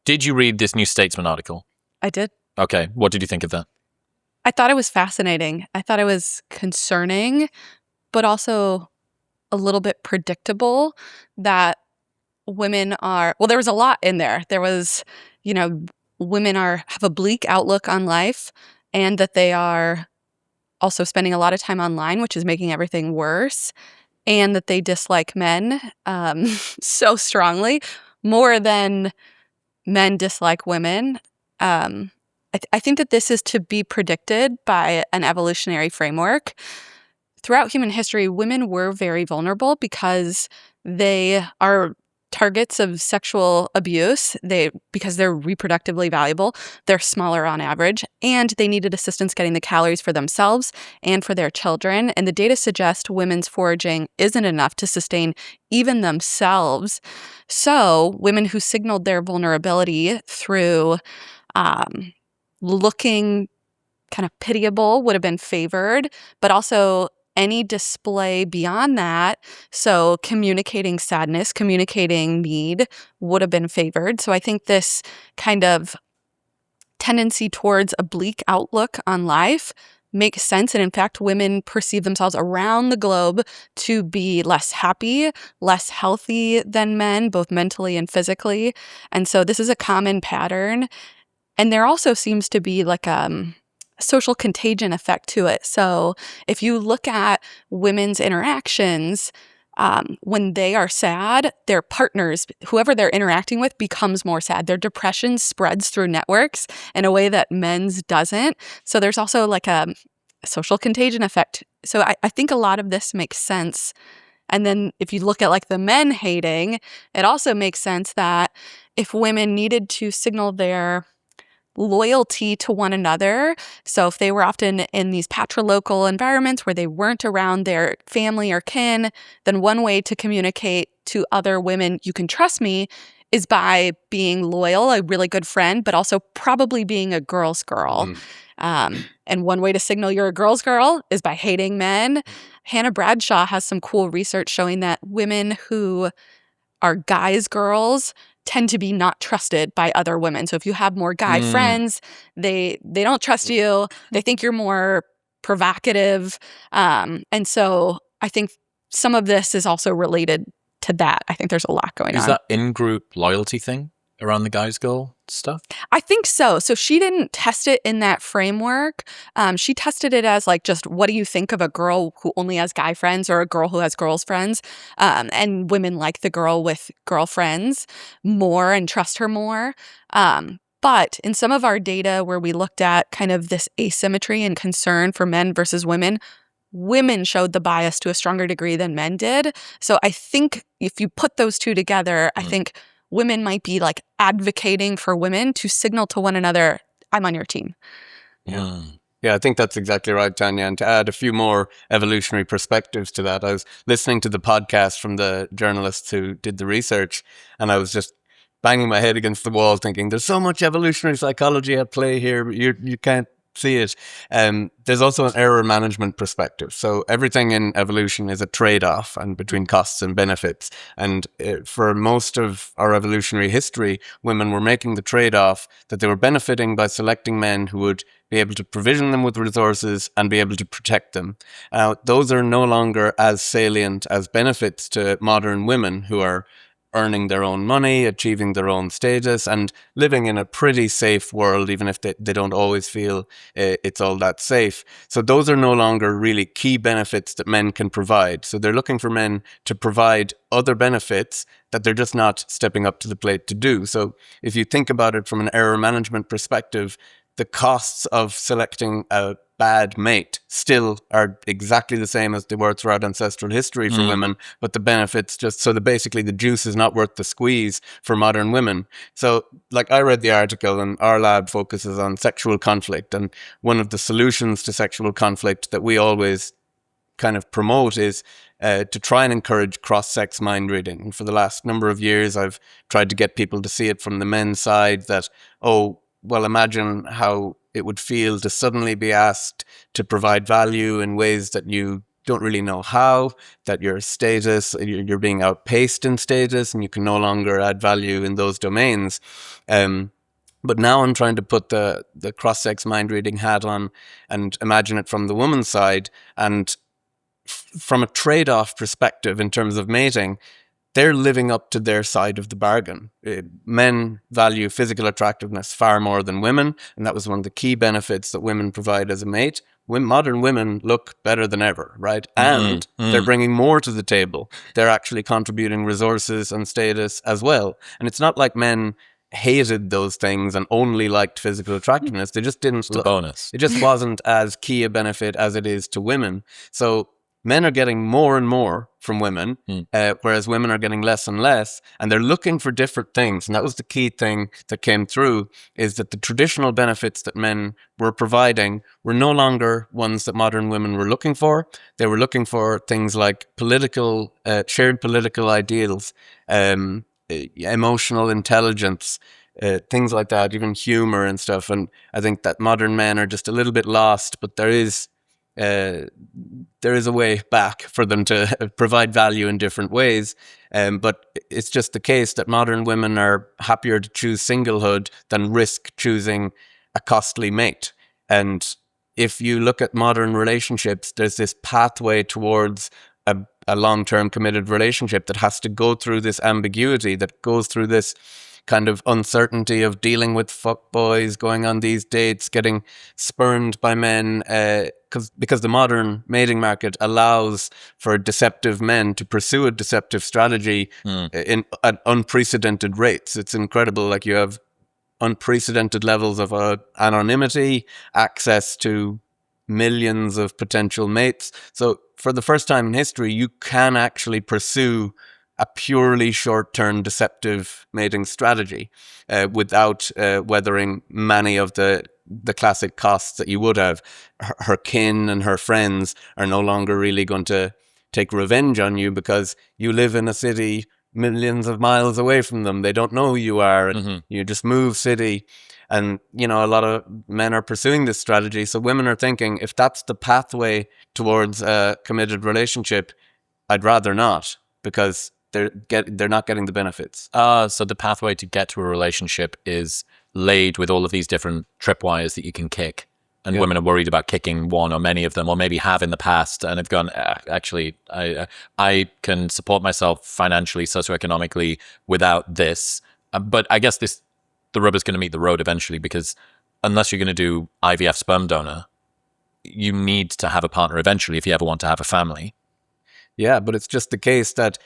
Did you read this New Statesman article? I did. Okay. What did you think of that? I thought it was fascinating. I thought it was concerning, but also a little bit predictable that women are, well, there was a lot in there. There was, women have a bleak outlook on life, and that they are also spending a lot of time online, which is making everything worse, and that they dislike men so strongly, more than men dislike women. I think that this is to be predicted by an evolutionary framework. Throughout human history, women were very vulnerable because they are targets of sexual abuse. Because they're reproductively valuable, they're smaller on average, and they needed assistance getting the calories for themselves and for their children. And the data suggest women's foraging isn't enough to sustain even themselves. So women who signaled their vulnerability through looking kind of pitiable would have been favored, but also any display beyond that, so communicating sadness, communicating need, would have been favored. So I think this kind of tendency towards a bleak outlook on life makes sense. And in fact, women perceive themselves around the globe to be less happy, less healthy than men, both mentally and physically. And so this is a common pattern. And there also seems to be like social contagion effect to it. So if you look at women's interactions, when they are sad, their partners, whoever they're interacting with, becomes more sad. Their depression spreads through networks in a way that men's doesn't. So there's also like a social contagion effect. So I think a lot of this makes sense. And then if you look at like the men hating, it also makes sense that if women needed to signal their loyalty to one another. So if they were often in these patrilocal environments where they weren't around their family or kin, then one way to communicate to other women, you can trust me, is by being loyal, a really good friend, but also probably being a girl's girl. And one way to signal you're a girl's girl is by hating men. Hannah Bradshaw has some cool research showing that women who are guys' girls tend to be not trusted by other women. So if you have more guy friends, they don't trust you. They think you're more provocative. And so I think some of this is also related to that. I think there's a lot going on. Is that in-group loyalty thing around the guys' girl stuff? I think so. So she didn't test it in that framework. She tested it as like, just what do you think of a girl who only has guy friends or a girl who has girls friends? And women like the girl with girlfriends more and trust her more. But in some of our data where we looked at kind of this asymmetry and concern for men versus women showed the bias to a stronger degree than men did. So I think if you put those two together, I think women might be like advocating for women to signal to one another, I'm on your team. Yeah, I think that's exactly right, Tania. And to add a few more evolutionary perspectives to that, I was listening to the podcast from the journalists who did the research, and I was just banging my head against the wall thinking, there's so much evolutionary psychology at play here, but you can't see it. There's also an error management perspective. So everything in evolution is a trade-off and between costs and benefits. And for most of our evolutionary history, women were making the trade-off that they were benefiting by selecting men who would be able to provision them with resources and be able to protect them. Those are no longer as salient as benefits to modern women who are earning their own money, achieving their own status, and living in a pretty safe world, even if they don't always feel it's all that safe. So those are no longer really key benefits that men can provide. So they're looking for men to provide other benefits that they're just not stepping up to the plate to do. So if you think about it from an error management perspective, the costs of selecting a bad mate still are exactly the same as they were throughout ancestral history for women, but the benefits basically the juice is not worth the squeeze for modern women. So like I read the article, and our lab focuses on sexual conflict, and one of the solutions to sexual conflict that we always kind of promote is to try and encourage cross-sex mind reading. And for the last number of years, I've tried to get people to see it from the men's side that, imagine how it would feel to suddenly be asked to provide value in ways that you don't really know how, that your status, you're being outpaced in status, and you can no longer add value in those domains. But now I'm trying to put the cross-sex mind-reading hat on and imagine it from the woman's side. And from a trade-off perspective in terms of mating, they're living up to their side of the bargain. Men value physical attractiveness far more than women, and that was one of the key benefits that women provide as a mate. Modern women look better than ever, right? And they're bringing more to the table. They're actually contributing resources and status as well. And it's not like men hated those things and only liked physical attractiveness. They just didn't. It's a bonus. It just wasn't as key a benefit as it is to women. So men are getting more and more from women, whereas women are getting less and less, and they're looking for different things. And that was the key thing that came through, is that the traditional benefits that men were providing were no longer ones that modern women were looking for. They were looking for things like shared political ideals, emotional intelligence, things like that, even humor and stuff. And I think that modern men are just a little bit lost, but there is a way back for them to provide value in different ways. But it's just the case that modern women are happier to choose singlehood than risk choosing a costly mate. And if you look at modern relationships, there's this pathway towards a long-term committed relationship that has to go through this ambiguity, that goes through this kind of uncertainty of dealing with fuckboys, going on these dates, getting spurned by men, because the modern mating market allows for deceptive men to pursue a deceptive strategy at unprecedented rates. It's incredible. Like, you have unprecedented levels of anonymity, access to millions of potential mates. So for the first time in history, you can actually pursue a purely short-term deceptive mating strategy without weathering many of the classic costs that you would have. Her kin and her friends are no longer really going to take revenge on you because you live in a city millions of miles away from them. They don't know who you are, and you just move city. And, a lot of men are pursuing this strategy. So women are thinking, if that's the pathway towards a committed relationship, I'd rather not, because they're not getting the benefits. So the pathway to get to a relationship is laid with all of these different tripwires that you can kick. And women are worried about kicking one or many of them, or maybe have in the past, and have gone, actually, I can support myself financially, socioeconomically without this. But I guess the rubber's going to meet the road eventually, because unless you're going to do IVF sperm donor, you need to have a partner eventually if you ever want to have a family. Yeah, but it's just the case that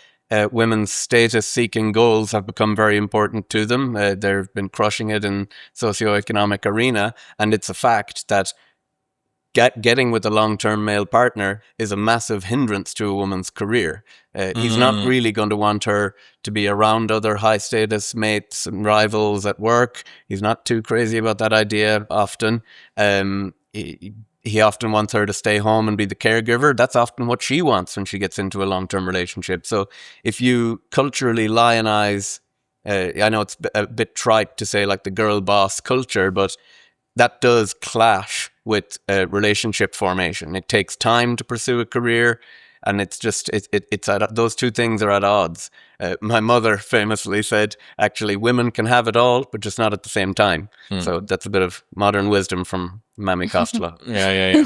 women's status-seeking goals have become very important to them. They've been crushing it in socioeconomic arena, and it's a fact that getting with a long-term male partner is a massive hindrance to a woman's career. He's not really going to want her to be around other high-status mates and rivals at work. He's not too crazy about that idea often. He often wants her to stay home and be the caregiver. That's often what she wants when she gets into a long-term relationship. So if you culturally lionize, I know it's a bit trite to say like the girl boss culture, but that does clash with relationship formation. It takes time to pursue a career, and it's just it's those two things are at odds. My mother famously said, actually, women can have it all, but just not at the same time. So that's a bit of modern wisdom from Mammy Costello. Yeah.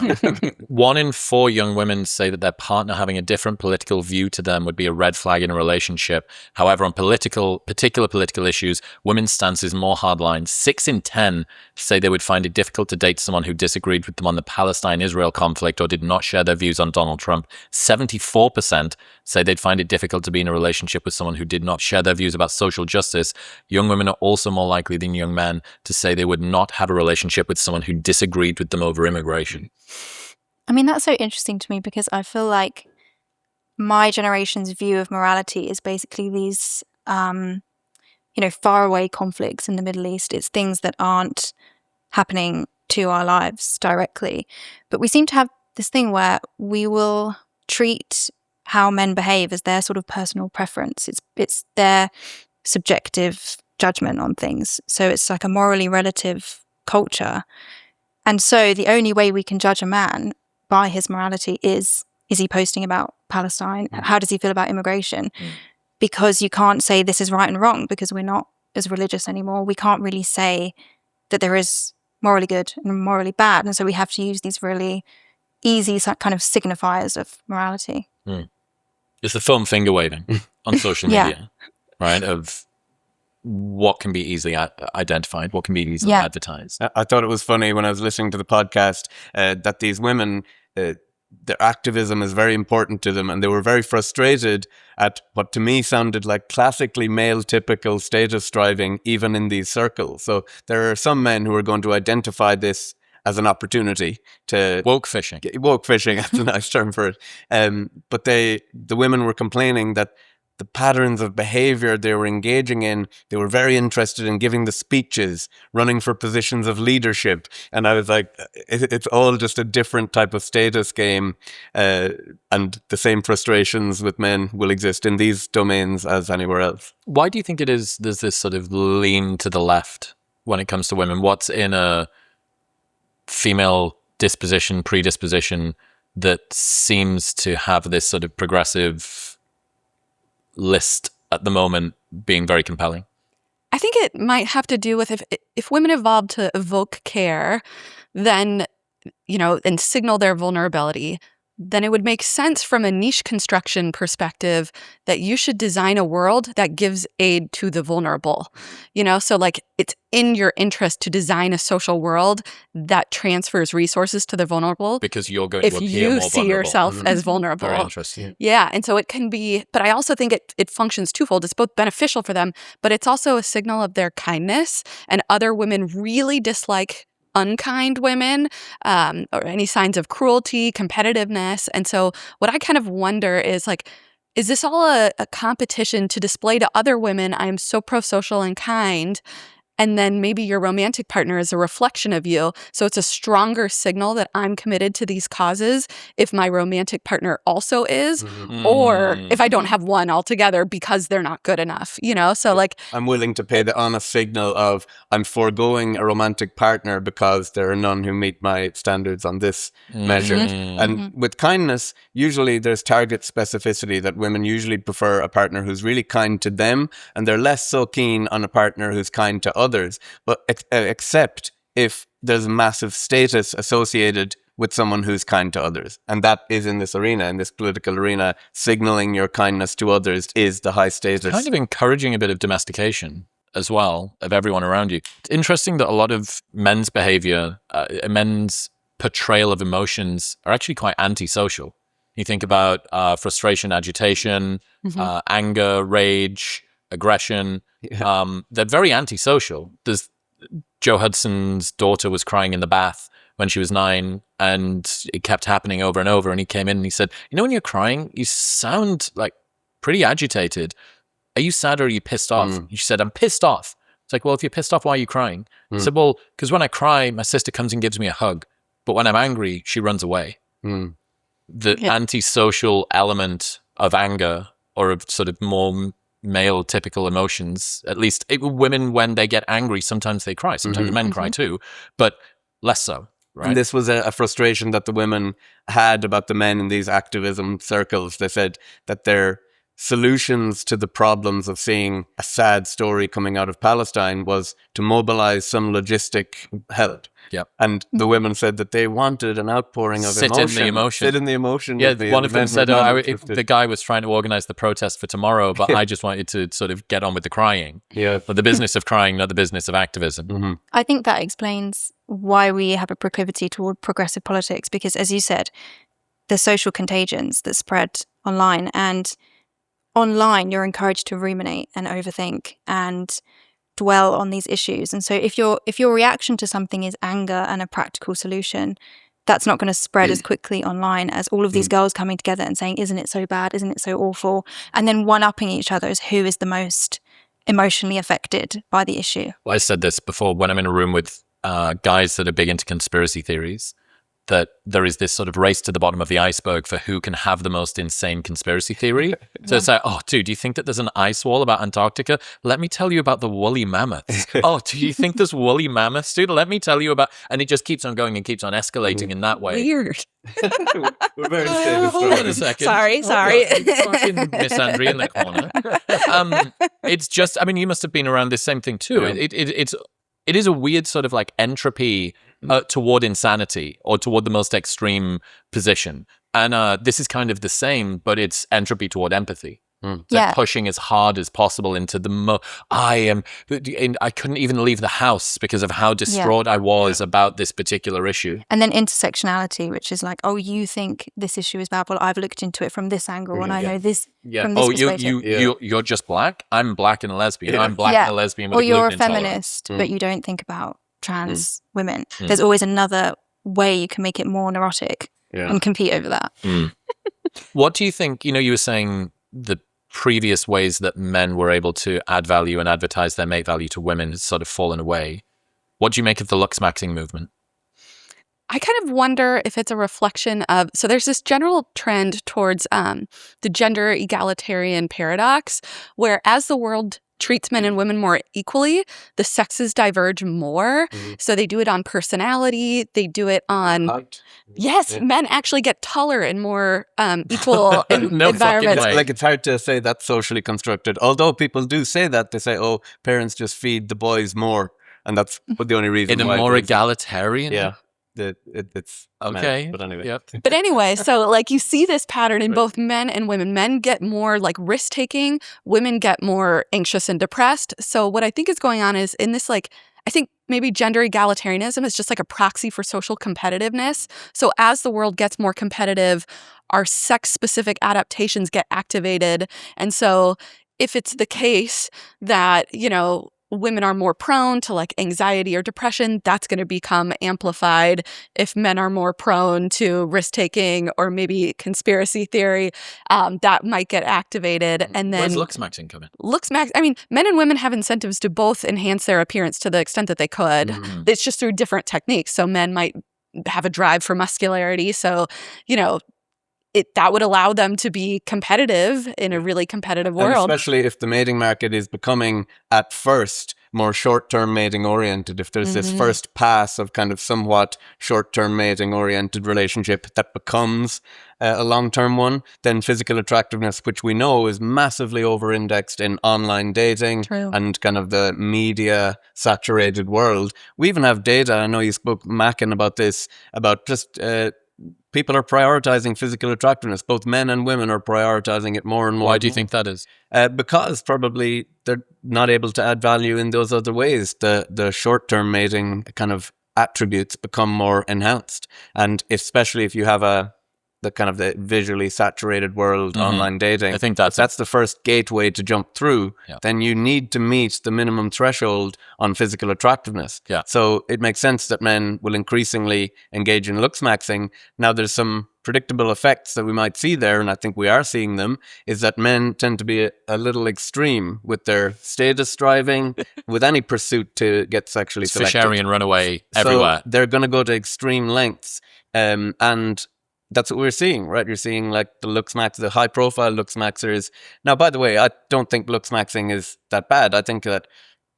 1 in 4 young women say that their partner having a different political view to them would be a red flag in a relationship. However, on particular political issues, women's stance is more hardline. 6 in 10 say they would find it difficult to date someone who disagreed with them on the Palestine-Israel conflict or did not share their views on Donald Trump. 74% say they'd find it difficult to be in a relationship with someone who did not share their views about social justice. Young women are also more likely than young men to say they would not have a relationship with someone who disagreed with them over immigration. I mean, that's so interesting to me, because I feel like my generation's view of morality is basically these, faraway conflicts in the Middle East. It's things that aren't happening to our lives directly. But we seem to have this thing where we will treat how men behave as their sort of personal preference. It's their subjective judgment on things. So it's like a morally relative culture. And so the only way we can judge a man by his morality is is he posting about Palestine? How does he feel about immigration? Because you can't say this is right and wrong because we're not as religious anymore. We can't really say that there is morally good and morally bad. And so we have to use these really easy kind of signifiers of morality. It's the film finger waving on social media, right? Of what can be easily identified, what can be easily advertised. I thought it was funny when I was listening to the podcast that these women, their activism is very important to them, and they were very frustrated at what to me sounded like classically male typical status striving even in these circles. So there are some men who are going to identify this as an opportunity to woke fishing. Woke fishing, that's a nice term for it. But the women were complaining that the patterns of behavior they were engaging in, they were very interested in giving the speeches, running for positions of leadership. And I was like, it's all just a different type of status game. And the same frustrations with men will exist in these domains as anywhere else. Why do you think it is there's this sort of lean to the left when it comes to women? What's in a female predisposition that seems to have this sort of progressive list at the moment being very compelling? I think it might have to do with if women evolved to evoke care, then, and signal their vulnerability, then it would make sense from a niche construction perspective that you should design a world that gives aid to the vulnerable. So like it's in your interest to design a social world that transfers resources to the vulnerable. Because you're going to appear more vulnerable. If you see yourself as vulnerable. Very interesting. Yeah. And so it can be, but I also think it functions twofold. It's both beneficial for them, but it's also a signal of their kindness. And other women really dislike unkind women, or any signs of cruelty, competitiveness. And so what I kind of wonder is like, is this all a competition to display to other women, I am so pro-social and kind, and then maybe your romantic partner is a reflection of you. So it's a stronger signal that I'm committed to these causes if my romantic partner also is, or if I don't have one altogether because they're not good enough, So like, I'm willing to pay the honest signal of I'm foregoing a romantic partner because there are none who meet my standards on this measure. And with kindness, usually there's target specificity, that women usually prefer a partner who's really kind to them, and they're less so keen on a partner who's kind to others. But except if there's massive status associated with someone who's kind to others. And that is in this arena, in this political arena, signaling your kindness to others is the high status. Kind of encouraging a bit of domestication as well of everyone around you. It's interesting that a lot of men's behavior, men's portrayal of emotions are actually quite antisocial. You think about frustration, agitation, anger, rage, aggression. They're very antisocial. There's Joe Hudson's daughter was crying in the bath when she was 9, and it kept happening over and over. And he came in and he said, when you're crying, you sound like pretty agitated. Are you sad or are you pissed off? She said, I'm pissed off. It's like, well, if you're pissed off, why are you crying? He said, well, because when I cry, my sister comes and gives me a hug. But when I'm angry, she runs away. The antisocial element of anger, or of sort of more male typical emotions, at least women, when they get angry, sometimes they cry. Sometimes men cry too, but less so. Right. And this was a frustration that the women had about the men in these activism circles. They said that their solutions to the problems of seeing a sad story coming out of Palestine was to mobilize some logistic help. Yep. And the women said that they wanted an outpouring of emotion. Sit in the emotion. Sit in the emotion. Yeah, one of them said, the guy was trying to organize the protest for tomorrow, but I just wanted to sort of get on with the crying. Yeah. But the business of crying, not the business of activism. I think that explains why we have a proclivity toward progressive politics, because as you said, there's social contagions that spread online, and online you're encouraged to ruminate and overthink and dwell on these issues. And so if your reaction to something is anger and a practical solution, that's not going to spread as quickly online as all of these girls coming together and saying, isn't it so bad? Isn't it so awful? And then one-upping each other as who is the most emotionally affected by the issue. Well, I said this before, when I'm in a room with guys that are big into conspiracy theories, that there is this sort of race to the bottom of the iceberg for who can have the most insane conspiracy theory. So it's like, oh, dude, do you think that there's an ice wall about Antarctica? Let me tell you about the woolly mammoths. Oh, do you think there's woolly mammoths, dude? Let me tell you about... And it just keeps on going and keeps on escalating in that way. Weird. We're very stable. Hold on a second. Sorry. Fucking Miss Andrea in the corner. It's just, I mean, you must have been around this same thing too. Yeah. It is a weird sort of like entropy toward insanity or toward the most extreme position. And this is kind of the same, but it's entropy toward empathy. It's like pushing as hard as possible into the I couldn't even leave the house because of how distraught I was about this particular issue. And then intersectionality, which is like, oh, you think this issue is bad. Well, I've looked into it from this angle and I know this from this perspective. You're just black? I'm black and a lesbian. I'm black and a lesbian with or a you're a gluten feminist, but you don't think about trans women. There's always another way you can make it more neurotic and compete over that. What do you think, you were saying the previous ways that men were able to add value and advertise their mate value to women has sort of fallen away. What do you make of the Looksmaxxing movement? I kind of wonder if it's a reflection of, so there's this general trend towards the gender egalitarian paradox, where as the world treats men and women more equally, the sexes diverge more. So they do it on personality, they do it on... Height. Yes, men actually get taller and more equal environments. It's hard to say that's socially constructed. Although people do say that, they say, oh, parents just feed the boys more. And that's the only reason in why. A more egalitarian? Yeah. It's okay. Men, but anyway. Yep. But anyway, so like you see this pattern in both men and women. Men get more like risk taking, women get more anxious and depressed. So what I think is going on is in this I think maybe gender egalitarianism is just like a proxy for social competitiveness. So as the world gets more competitive, our sex specific adaptations get activated. And so if it's the case that, women are more prone to like anxiety or depression, that's going to become amplified. If men are more prone to risk-taking or maybe conspiracy theory, that might get activated. And then where's Looksmaxxing come in? Men and women have incentives to both enhance their appearance to the extent that they could. It's just through different techniques. So men might have a drive for muscularity. So, that would allow them to be competitive in a really competitive world. And especially if the mating market is becoming, at first, more short-term mating oriented. If there's this first pass of kind of somewhat short-term mating oriented relationship that becomes a long-term one, then physical attractiveness, which we know is massively over-indexed in online dating and kind of the media saturated world. We even have data, I know you spoke Mackin about this, about just... people are prioritizing physical attractiveness. Both men and women are prioritizing it more and more. Why do you think that is? Because probably they're not able to add value in those other ways. The short-term mating kind of attributes become more enhanced. And especially if you have the visually saturated world, online dating. I think that's the first gateway to jump through. Yeah. Then you need to meet the minimum threshold on physical attractiveness. Yeah. So it makes sense that men will increasingly engage in looksmaxxing. Now there's some predictable effects that we might see there, and I think we are seeing them, is that men tend to be a little extreme with their status striving, with any pursuit to get sexually selected. Fisharian runaway everywhere. So they're going to go to extreme lengths. And that's what we're seeing, right? You're seeing like the high-profile Looksmaxxers. Now, by the way, I don't think Looksmaxxing is that bad. I think that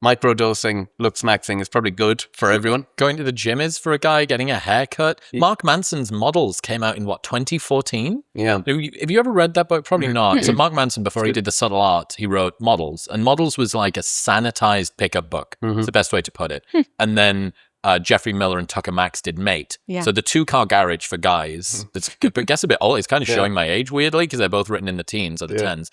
microdosing Looksmaxxing is probably good for everyone. Going to the gym is for a guy, getting a haircut. Mark Manson's Models came out in 2014? Yeah. Have you ever read that book? Probably not. So Mark Manson, before he did The Subtle Art, he wrote Models. And Models was like a sanitized pickup book. It's the best way to put it. And then Jeffrey Miller and Tucker Max did Mate. Yeah. So the two-car garage for guys. It's, I guess, a bit old. It's kind of showing my age weirdly because they're both written in the teens or the tens.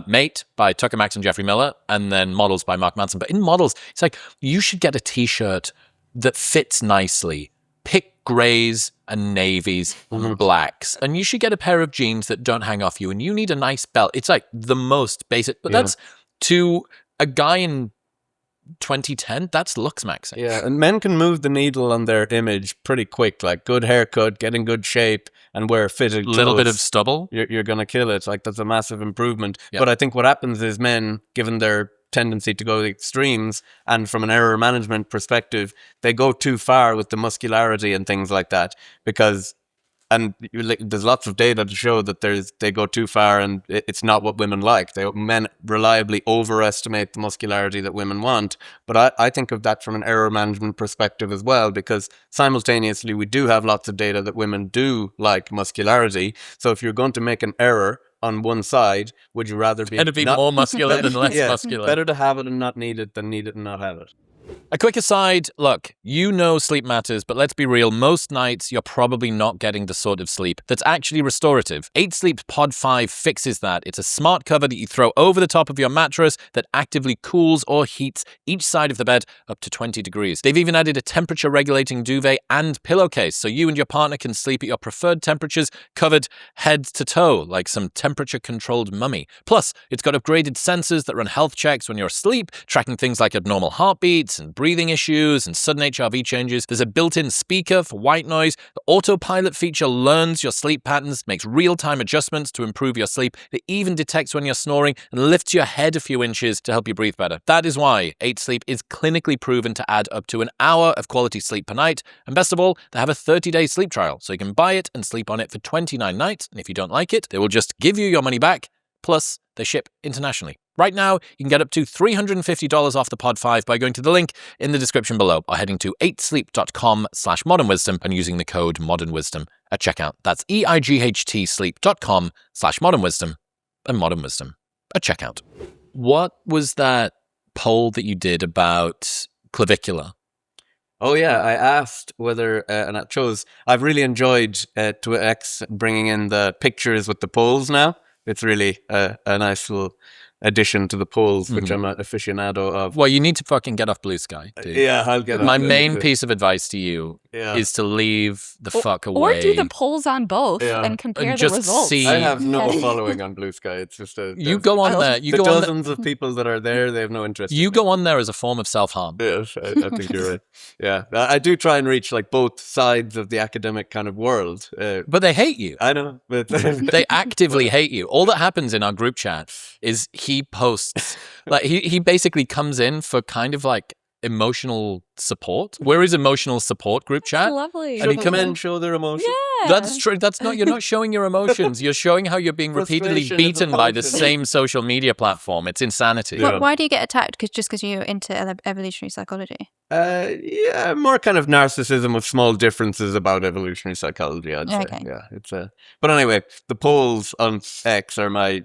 Mate by Tucker Max and Jeffrey Miller, and then Models by Mark Manson. But in Models, it's like you should get a T-shirt that fits nicely. Pick grays and navies and blacks, and you should get a pair of jeans that don't hang off you. And you need a nice belt. It's like the most basic, but that's to a guy in 2010, that's Looksmaxxing. Yeah, and men can move the needle on their image pretty quick, like good haircut, get in good shape, and wear fitted clothes. Little bit of stubble. You're going to kill it. Like, that's a massive improvement. Yep. But I think what happens is men, given their tendency to go to the extremes. And from an error management perspective, they go too far with the muscularity and things like that because. And there's lots of data to show that they go too far, and it's not what women like. Men reliably overestimate the muscularity that women want. But I think of that from an error management perspective as well, because simultaneously we do have lots of data that women do like muscularity. So if you're going to make an error on one side, would you rather be more muscular than less yeah, muscular? Better to have it and not need it than need it and not have it. A quick aside, look, you know sleep matters, but let's be real, most nights you're probably not getting the sort of sleep that's actually restorative. 8 Sleep's Pod 5 fixes that. It's a smart cover that you throw over the top of your mattress that actively cools or heats each side of the bed up to 20 degrees. They've even added a temperature-regulating duvet and pillowcase, so you and your partner can sleep at your preferred temperatures, covered head to toe, like some temperature-controlled mummy. Plus, it's got upgraded sensors that run health checks when you're asleep, tracking things like abnormal heartbeats and breathing issues and sudden HRV changes. There's a built-in speaker for white noise. The autopilot feature learns your sleep patterns, makes real-time adjustments to improve your sleep. It even detects when you're snoring and lifts your head a few inches to help you breathe better. That is why 8 Sleep is clinically proven to add up to an hour of quality sleep per night. And best of all, they have a 30-day sleep trial, so you can buy it and sleep on it for 29 nights. And if you don't like it, they will just give you your money back. Plus, they ship internationally. Right now, you can get up to $350 off the Pod 5 by going to the link in the description below or heading to 8sleep.com/modernwisdom and using the code modernwisdom at checkout. That's EIGHT sleep.com/modernwisdom and modernwisdom at checkout. What was that poll that you did about clavicular? Oh yeah, I asked whether, and it chose. I've really enjoyed X bringing in the pictures with the polls now. It's really a nice little addition to the polls, which I'm an aficionado of. Well, you need to fucking get off Blue Sky, dude. Yeah, I'll get off. My main piece of advice to you is to leave the fuck away. Or do the polls on both and compare And the just results. see- I have no following on Blue Sky. It's just You go on there. You go on dozens of people that are there. They have no interest. You in go on there as a form of self-harm. Yes, I think you're right. Yeah, I do try and reach like both sides of the academic kind of world. But they hate you. I know, but They actively hate you. All that happens in our group chat is he posts, like he basically comes in for kind of like emotional support. We're his emotional support group chat. Lovely. And he should come men in. show their emotion. Yeah. That's true. You're not showing your emotions. You're showing how you're being repeatedly Frustration is beaten by the emotion. same social media platform. It's insanity. Yeah. Why do you get attacked? Just because you're into evolutionary psychology? Yeah, more kind of narcissism with small differences about evolutionary psychology, I'd say. Okay. Yeah, it's But anyway, the polls on X are my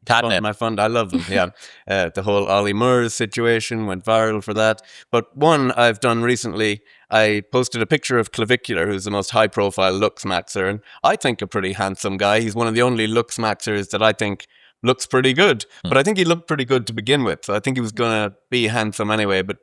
Catnip. my fund. I love them. Yeah, the whole Ollie Murs situation went viral for that. But one I've done recently, I posted a picture of Clavicular, who's the most high-profile Looksmaxxer, and I think a pretty handsome guy. He's one of the only Looksmaxxers that I think looks pretty good. But I think he looked pretty good to begin with, so I think he was gonna be handsome anyway. But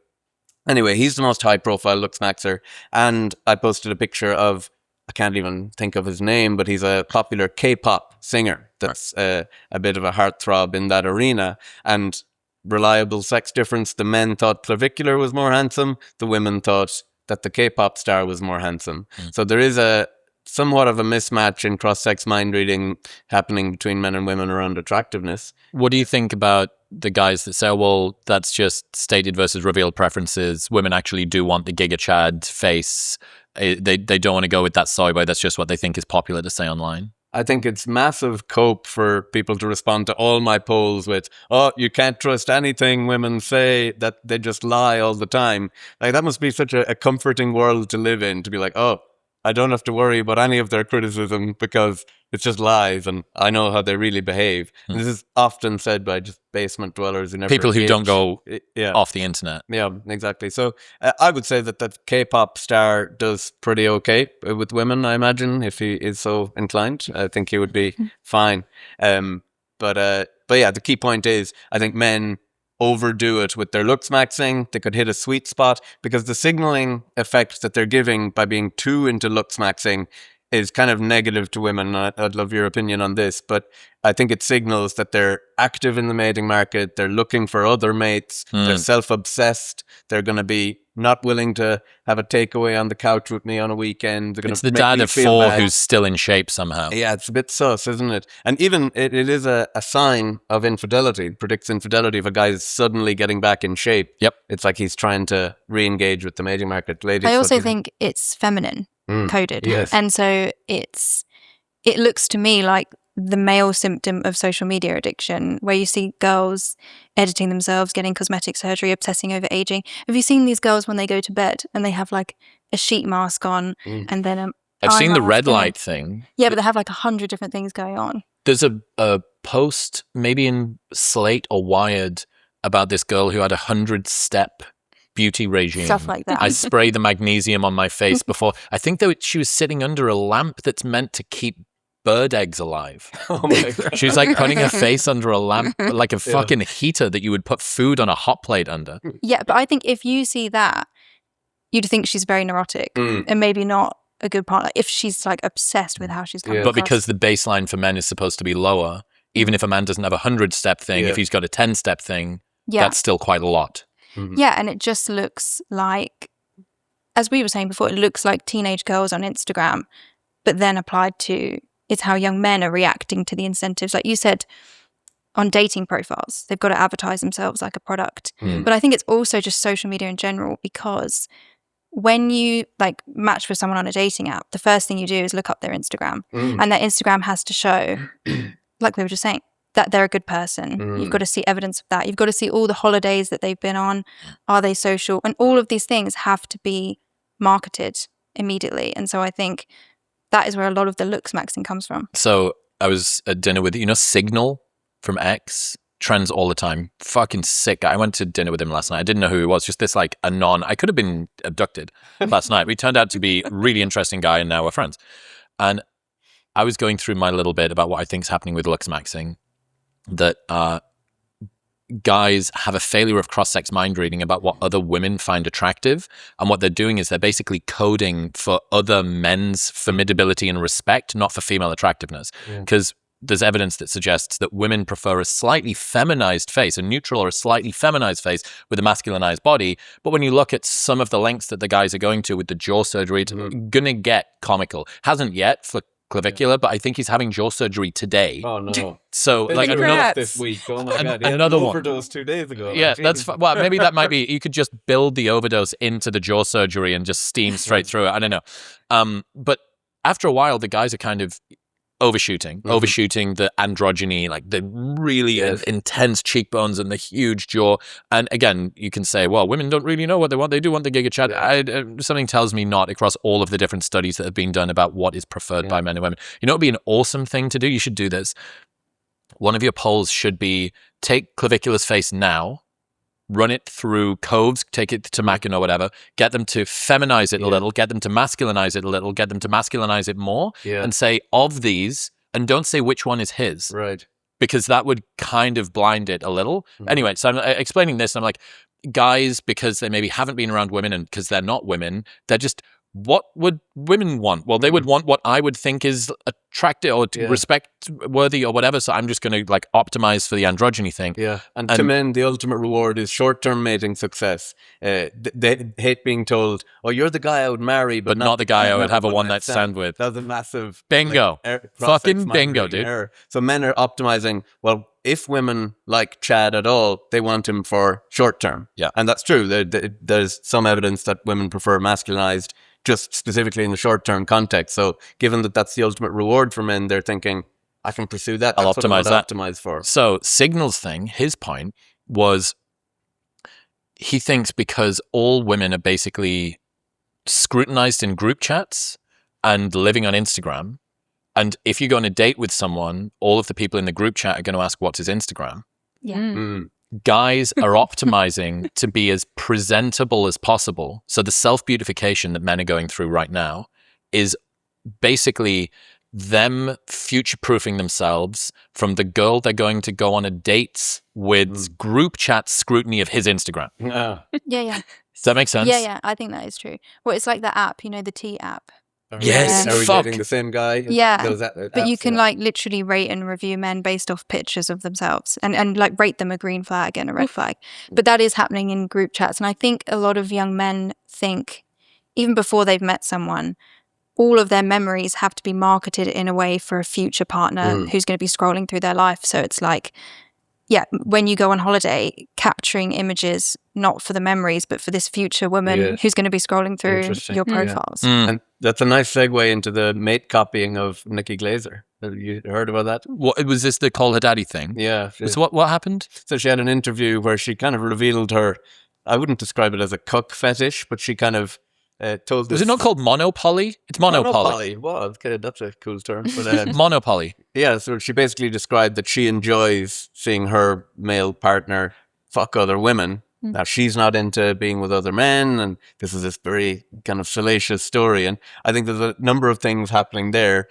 anyway, he's the most high-profile Looksmaxxer, and I posted a picture of, I can't even think of his name, but he's a popular K-pop singer that's a bit of a heartthrob in that arena. And reliable sex difference, the men thought Clavicular was more handsome, the women thought that the K-pop star was more handsome. So there is a somewhat of a mismatch in cross-sex mind reading happening between men and women around attractiveness. What do you think about the guys that say, well, that's just stated versus revealed preferences? Women actually do want the Giga Chad face. They don't want to go with that soy boy. That's just what they think is popular to say online. I think it's massive cope for people to respond to all my polls with, oh, you can't trust anything women say, that they just lie all the time. Like, that must be such a comforting world to live in, to be like, oh, I don't have to worry about any of their criticism because it's just lies and I know how they really behave. And this is often said by just basement dwellers who never People who don't go yeah. off the internet. Yeah, exactly. So I would say that that K-pop star does pretty okay with women, I imagine, if he is so inclined. I think he would be fine. But yeah, the key point is, I think men overdo it with their Looksmaxxing. They could hit a sweet spot because the signaling effect that they're giving by being too into Looksmaxxing is kind of negative to women. I'd love your opinion on this, but I think it signals that they're active in the mating market. They're looking for other mates. They're self-obsessed. They're going to be not willing to have a takeaway on the couch with me on a weekend. They're going It's to the make dad me of feel 4 bad. who's still in shape somehow. Yeah, it's a bit sus, isn't it? And even it is a sign of infidelity. It predicts infidelity if a guy is suddenly getting back in shape. Yep. It's like he's trying to re-engage with the mating market. Ladies, I what do also you think it's feminine coded. Yes. And so it looks to me like the male symptom of social media addiction, where you see girls editing themselves, getting cosmetic surgery, obsessing over aging. Have you seen these girls when they go to bed and they have like a sheet mask on and then I've seen the red mask and light thing. Yeah, but they have like 100 different things going on. There's a post maybe in Slate or Wired about this girl who had 100-step beauty regime. Stuff like that. I spray the magnesium on my face before. I think she was sitting under a lamp that's meant to keep bird eggs alive. Oh my God. She was like putting her face under a lamp, like a fucking heater that you would put food on a hot plate under. Yeah, but I think if you see that, you'd think she's very neurotic and maybe not a good partner if she's like obsessed with how she's coming But across. because the baseline for men is supposed to be lower, even if a man doesn't have a 100-step thing, if he's got a 10-step thing, that's still quite a lot. Yeah, and it just looks like, as we were saying before, it looks like teenage girls on Instagram, but then applied to, it's how young men are reacting to the incentives. Like you said, on dating profiles, they've got to advertise themselves like a product. But I think it's also just social media in general, because when you like match with someone on a dating app, the first thing you do is look up their Instagram, and their Instagram has to show, like we were just saying, that they're a good person. You've got to see evidence of that. You've got to see all the holidays that they've been on. Are they social? And all of these things have to be marketed immediately. And so I think that is where a lot of the Looksmaxxing comes from. So I was at dinner with, Signal from X, trends all the time. Fucking sick guy. I went to dinner with him last night. I didn't know who he was. Just this like I could have been abducted last night. We turned out to be a really interesting guy, and now we're friends. And I was going through my little bit about what I think is happening with Looksmaxxing, that guys have a failure of cross-sex mind reading about what other women find attractive, and what they're doing is they're basically coding for other men's formidability and respect, not for female attractiveness. Because there's evidence that suggests that women prefer a slightly feminized face, a neutral or a slightly feminized face with a masculinized body. But when you look at some of the lengths that the guys are going to with the jaw surgery, it's gonna get comical. Hasn't yet for clavicular, but I think he's having jaw surgery today. Oh no! So like Congrats. This week. Oh my God! He had another an one. overdose 2 days ago. Yeah, Like, that's Jesus. well. Maybe that might be. You could just build the overdose into the jaw surgery and just steam straight through it. I don't know. But after a while, the guys are kind of overshooting the androgyny, like the really intense cheekbones and the huge jaw. And again, you can say, well, women don't really know what they want. They do want the giga chat. Something tells me not across all of the different studies that have been done about what is preferred by men and women. It would be an awesome thing to do. You should do this. One of your polls should be take Clavicular's face now, run it through Coves, take it to Mackin or whatever, get them to feminize it a little, get them to masculinize it a little, get them to masculinize it more, and say, of these, and don't say which one is his. Right. Because that would kind of blind it a little. Anyway, so I'm explaining this, and I'm like, guys, because they maybe haven't been around women and because they're not women, they're just, what would women want? Well, they would want what I would think is attractive or respect worthy or whatever. So I'm just going to like optimize for the androgyny thing. Yeah. And to men, the ultimate reward is short-term mating success. They hate being told, oh, you're the guy I would marry, but not the guy I would have a one-night stand with. That's a massive... Bingo. Fucking bingo, dude. Error. So men are optimizing, well, if women like Chad at all, they want him for short-term. Yeah. And that's true. There's some evidence that women prefer masculinized just specifically in the short-term context. So given that that's the ultimate reward for men, they're thinking, I can pursue that. I'll That's what I optimize would that. optimize for. So Signal's thing, his point was he thinks because all women are basically scrutinized in group chats and living on Instagram, and if you go on a date with someone, all of the people in the group chat are going to ask what's his Instagram. Yeah. Guys are optimizing to be as presentable as possible. So the self-beautification that men are going through right now is basically them future-proofing themselves from the girl they're going to go on a date with group chat scrutiny of his Instagram. Yeah. Yeah. Does that make sense? Yeah. I think that is true. Well, it's like the app, the T app. Yes, Are we fuck. dating the same guy? Yeah. Those But you apps, can yeah. like literally rate and review men based off pictures of themselves and like rate them a green flag and a red flag. But that is happening in group chats. And I think a lot of young men think, even before they've met someone, all of their memories have to be marketed in a way for a future partner who's going to be scrolling through their life. So it's like, yeah, when you go on holiday, capturing images not for the memories, but for this future woman who's going to be scrolling through Interesting. your Yeah. profiles. And that's a nice segue into the mate copying of Nikki Glaser. Have you heard about that? What was this? The call her daddy thing? Yeah. So what happened? So she had an interview where she kind of revealed her, I wouldn't describe it as a cuck fetish, but she kind of told this. Was it not called monopoly? It's monopoly. Well, okay, that's a cool term. But Monopoly. yeah, so she basically described that she enjoys seeing her male partner fuck other women. Now, she's not into being with other men, and this is this very kind of salacious story. And I think there's a number of things happening there.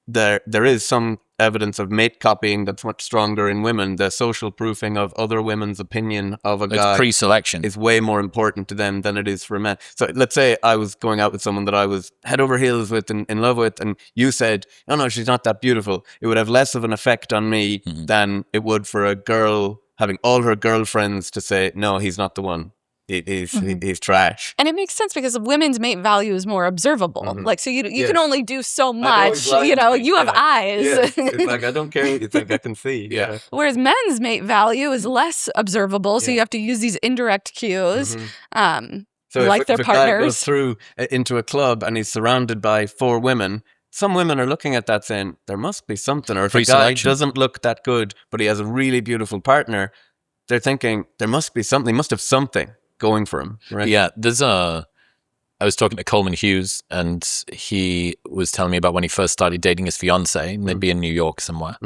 There is some evidence of mate copying that's much stronger in women. The social proofing of other women's opinion of a guy It's pre-selection. is way more important to them than it is for men. So let's say I was going out with someone that I was head over heels with and in love with, and you said, "Oh no, she's not that beautiful." It would have less of an effect on me than it would for a girl having all her girlfriends to say, "No, he's not the one. He's trash." And it makes sense because women's mate value is more observable. Like, so you Yes. can only do so know much. exactly. You know, you have Yeah. eyes. Yeah. It's like, I don't care what you think, I can see. Yeah. Whereas men's mate value is less observable, so Yeah. you have to use these indirect cues. So Like if, their if a guy goes partners. through into a club and he's surrounded by 4 women, some women are looking at that saying, there must be something. Or if a guy Pre-selection. doesn't look that good, but he has a really beautiful partner, they're thinking, there must be something. He must have something going for him. Right? Yeah, I was talking to Coleman Hughes, and he was telling me about when he first started dating his fiance, and they'd be in New York somewhere,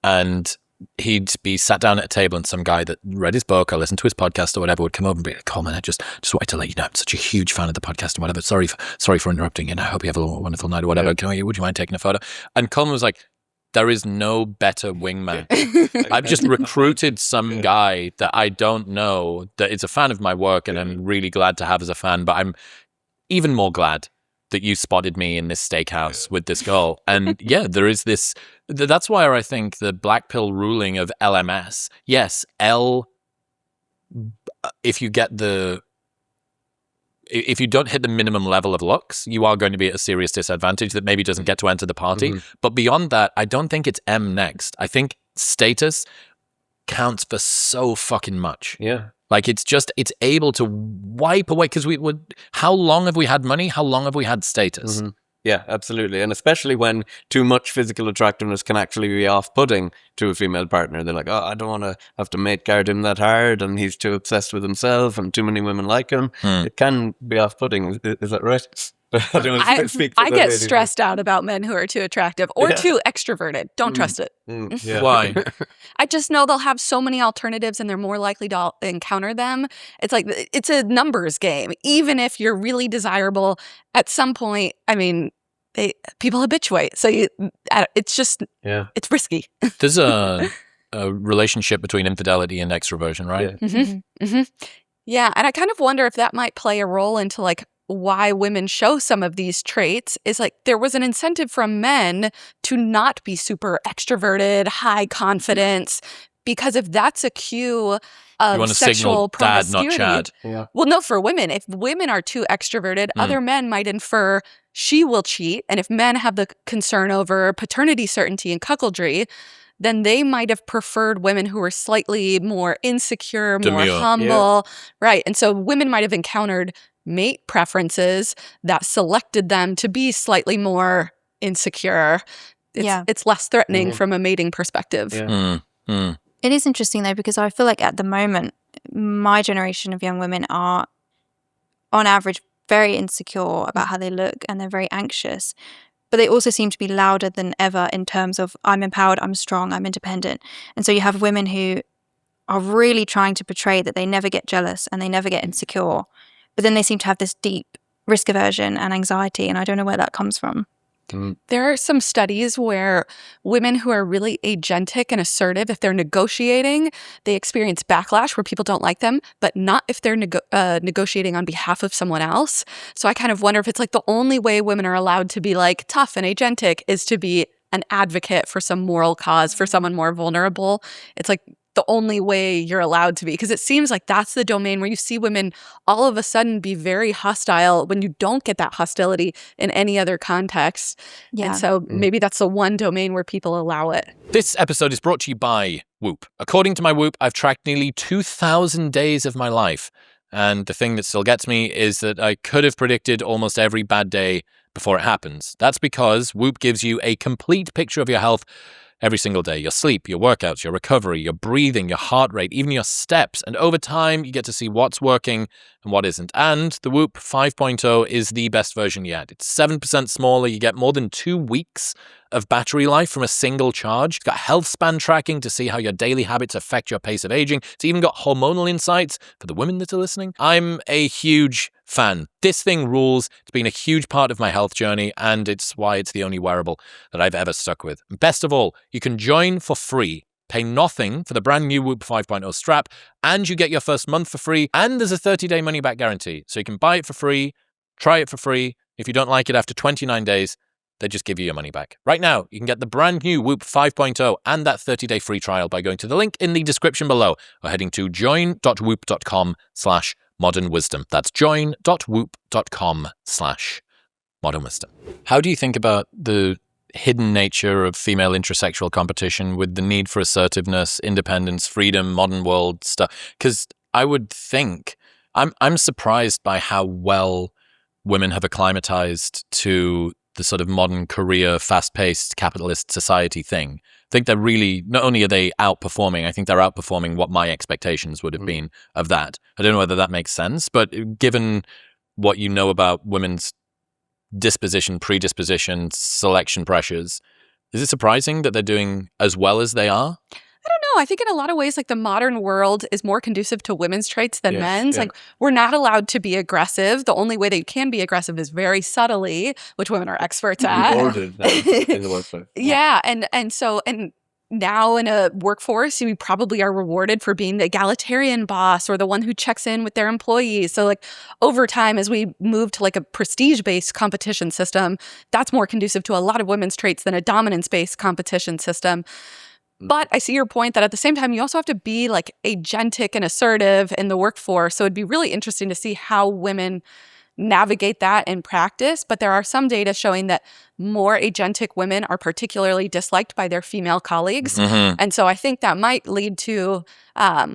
and he'd be sat down at a table, and some guy that read his book or listened to his podcast or whatever would come over and be like, "Coleman, I just wanted to let you know I'm such a huge fan of the podcast and whatever. Sorry for interrupting, and I hope you have a wonderful night or whatever. Would you mind taking a photo?" And Coleman was like, "There is no better wingman. I've just recruited some guy that I don't know that is a fan of my work, and I'm really glad to have as a fan, but I'm even more glad that you spotted me in this steakhouse with this girl." And yeah, there is this, that's why I think the black pill ruling of LMS, yes, if you don't hit the minimum level of looks, you are going to be at a serious disadvantage that maybe doesn't get to enter the party. But beyond that, I don't think it's M next. I think status counts for so fucking much. Yeah. Like it's able to wipe away, because how long have we had money? How long have we had status? Yeah, absolutely. And especially when too much physical attractiveness can actually be off-putting to a female partner. They're like, "Oh, I don't want to have to mate guard him that hard, and he's too obsessed with himself, and too many women like him." It can be off-putting. Is that right? I don't want to speak for I the get ladies. stressed out about men who are too attractive or too extroverted. Don't trust it. Yeah. Why? I just know they'll have so many alternatives and they're more likely to encounter them. It's like, it's a numbers game. Even if you're really desirable, at some point, I mean, people habituate. So it's just, it's risky. There's a relationship between infidelity and extroversion, right? Yeah. And I kind of wonder if that might play a role into like why women show some of these traits. Is like there was an incentive from men to not be super extroverted, high confidence, because if that's a cue of You want to sexual signal dad, not promiscuity. Chad. Yeah. Well, no, for women, if women are too extroverted, other men might infer she will cheat. And if men have the concern over paternity certainty and cuckoldry, then they might have preferred women who were slightly more insecure, more Demure. humble. Right. And so women might have encountered mate preferences that selected them to be slightly more insecure. It's less threatening from a mating perspective. It is interesting though, because I feel like at the moment, my generation of young women are on average very insecure about how they look, and they're very anxious. But they also seem to be louder than ever in terms of, I'm empowered, I'm strong, I'm independent. And so you have women who are really trying to portray that they never get jealous and they never get insecure. But then they seem to have this deep risk aversion and anxiety, and I don't know where that comes from. There are some studies where women who are really agentic and assertive, if they're negotiating, they experience backlash where people don't like them, but not if they're negotiating on behalf of someone else. So I kind of wonder if it's like the only way women are allowed to be like tough and agentic is to be an advocate for some moral cause for someone more vulnerable. It's like the only way you're allowed to be, because it seems like that's the domain where you see women all of a sudden be very hostile when you don't get that hostility in any other context. And so maybe that's the one domain where people allow it. This episode is brought to you by Whoop. According to my Whoop, I've tracked nearly 2,000 days of my life. And the thing that still gets me is that I could have predicted almost every bad day before it happens. That's because Whoop gives you a complete picture of your health every single day. Your sleep, your workouts, your recovery, your breathing, your heart rate, even your steps. And over time, you get to see what's working and what isn't. And the Whoop 5.0 is the best version yet. It's 7% smaller. You get more than 2 weeks of battery life from a single charge. It's got health span tracking to see how your daily habits affect your pace of aging. It's even got hormonal insights for the women that are listening. I'm a huge fan. This thing rules. It's been a huge part of my health journey, and it's why it's the only wearable that I've ever stuck with. Best of all, you can join for free. Pay nothing for the brand new Whoop 5.0 strap, and you get your first month for free, and there's a 30-day money-back guarantee. So you can buy it for free, try it for free. If you don't like it after 29 days, they just give you your money back. Right now, you can get the brand new Whoop 5.0 and that 30-day free trial by going to the link in the description below or heading to join.whoop.com/modernwisdom. That's join.whoop.com/modernwisdom. How do you think about the hidden nature of female intrasexual competition with the need for assertiveness, independence, freedom, modern world stuff? Because I would think, I'm surprised by how well women have acclimatized to the sort of modern career, fast-paced capitalist society thing. I think they're really, not only are they outperforming, I think they're outperforming what my expectations would have been of that. I don't know whether that makes sense, but given what you know about women's disposition, predisposition, selection pressures, is it surprising that they're doing as well as they are? I don't know. I think in a lot of ways, like the modern world is more conducive to women's traits than men's. Yeah. Like we're not allowed to be aggressive. The only way that you can be aggressive is very subtly, which women are experts at. Rewarded in the workplace. Yeah. And now in a workforce, we probably are rewarded for being the egalitarian boss or the one who checks in with their employees. So like over time, as we move to like a prestige-based competition system, that's more conducive to a lot of women's traits than a dominance-based competition system. But I see your point that at the same time, you also have to be like agentic and assertive in the workforce. So it'd be really interesting to see how women navigate that in practice. But there are some data showing that more agentic women are particularly disliked by their female colleagues. And so I think that might lead to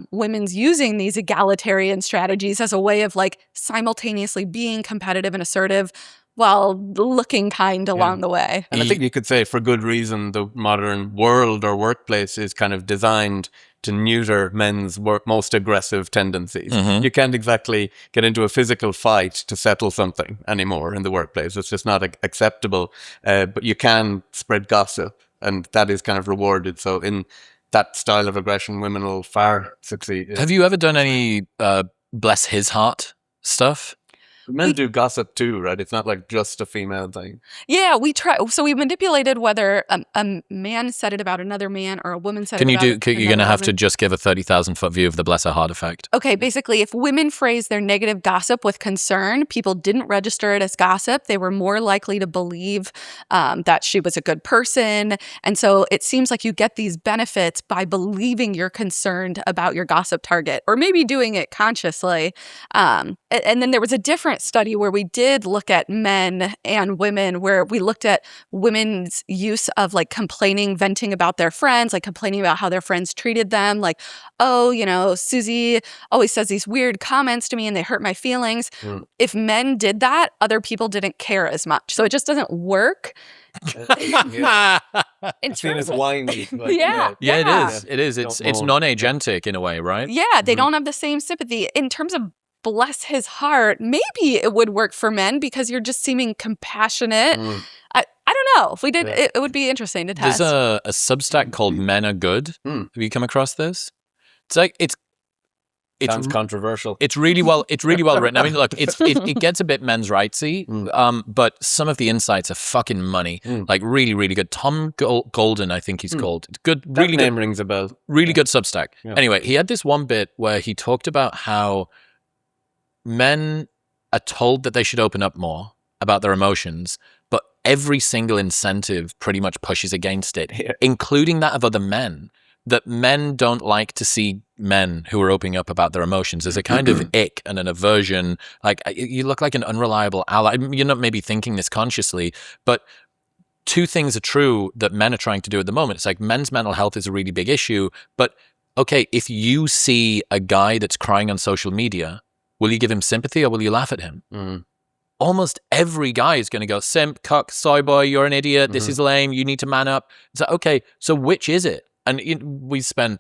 women's using these egalitarian strategies as a way of like simultaneously being competitive and assertive while looking kind along the way. And I think you could say for good reason, the modern world or workplace is kind of designed to neuter men's most aggressive tendencies. You can't exactly get into a physical fight to settle something anymore in the workplace. It's just not acceptable. But you can spread gossip, and that is kind of rewarded. So in that style of aggression, women will far succeed. Have you ever done any bless his heart stuff? Men do gossip too, right? It's not like just a female thing. Yeah, we try. So we manipulated whether a man said it about another man or a woman said Can it you about do? You're going to have to just give a 30,000-foot view of the bless her heart effect. Okay, basically, if women phrase their negative gossip with concern, people didn't register it as gossip. They were more likely to believe that she was a good person. And so it seems like you get these benefits by believing you're concerned about your gossip target, or maybe doing it consciously. And then there was a different study where we did look at men and women, where we looked at women's use of like complaining, venting about their friends, like complaining about how their friends treated them. Like, oh, you know, Susie always says these weird comments to me and they hurt my feelings. If men did that, other people didn't care as much. So it just doesn't work. It's seen as whiny. Like, Yeah, it is. It is. It's non-agentic in a way, right? Yeah, they don't have the same sympathy. In terms of bless his heart, maybe it would work for men because you're just seeming compassionate. I don't know. If we did, it would be interesting to test. There's a Substack called Men Are Good. Have you come across this? It's like Sounds controversial. It's really well written. I mean, look, it gets a bit men's rightsy, but some of the insights are fucking money. Like really, really good. Tom Golden, I think he's called. It's good. That Really name good. rings a bell. Really good Substack. Yeah. Anyway, he had this one bit where he talked about how men are told that they should open up more about their emotions, but every single incentive pretty much pushes against it, including that of other men. That men don't like to see men who are opening up about their emotions. There's a kind of ick and an aversion. Like, you look like an unreliable ally. You're not maybe thinking this consciously, but two things are true that men are trying to do at the moment. It's like men's mental health is a really big issue, but okay, if you see a guy that's crying on social media, will you give him sympathy or will you laugh at him? Almost every guy is going to go, simp, cuck, soy boy, you're an idiot, this is lame, you need to man up. It's like, okay, so which is it? And we spent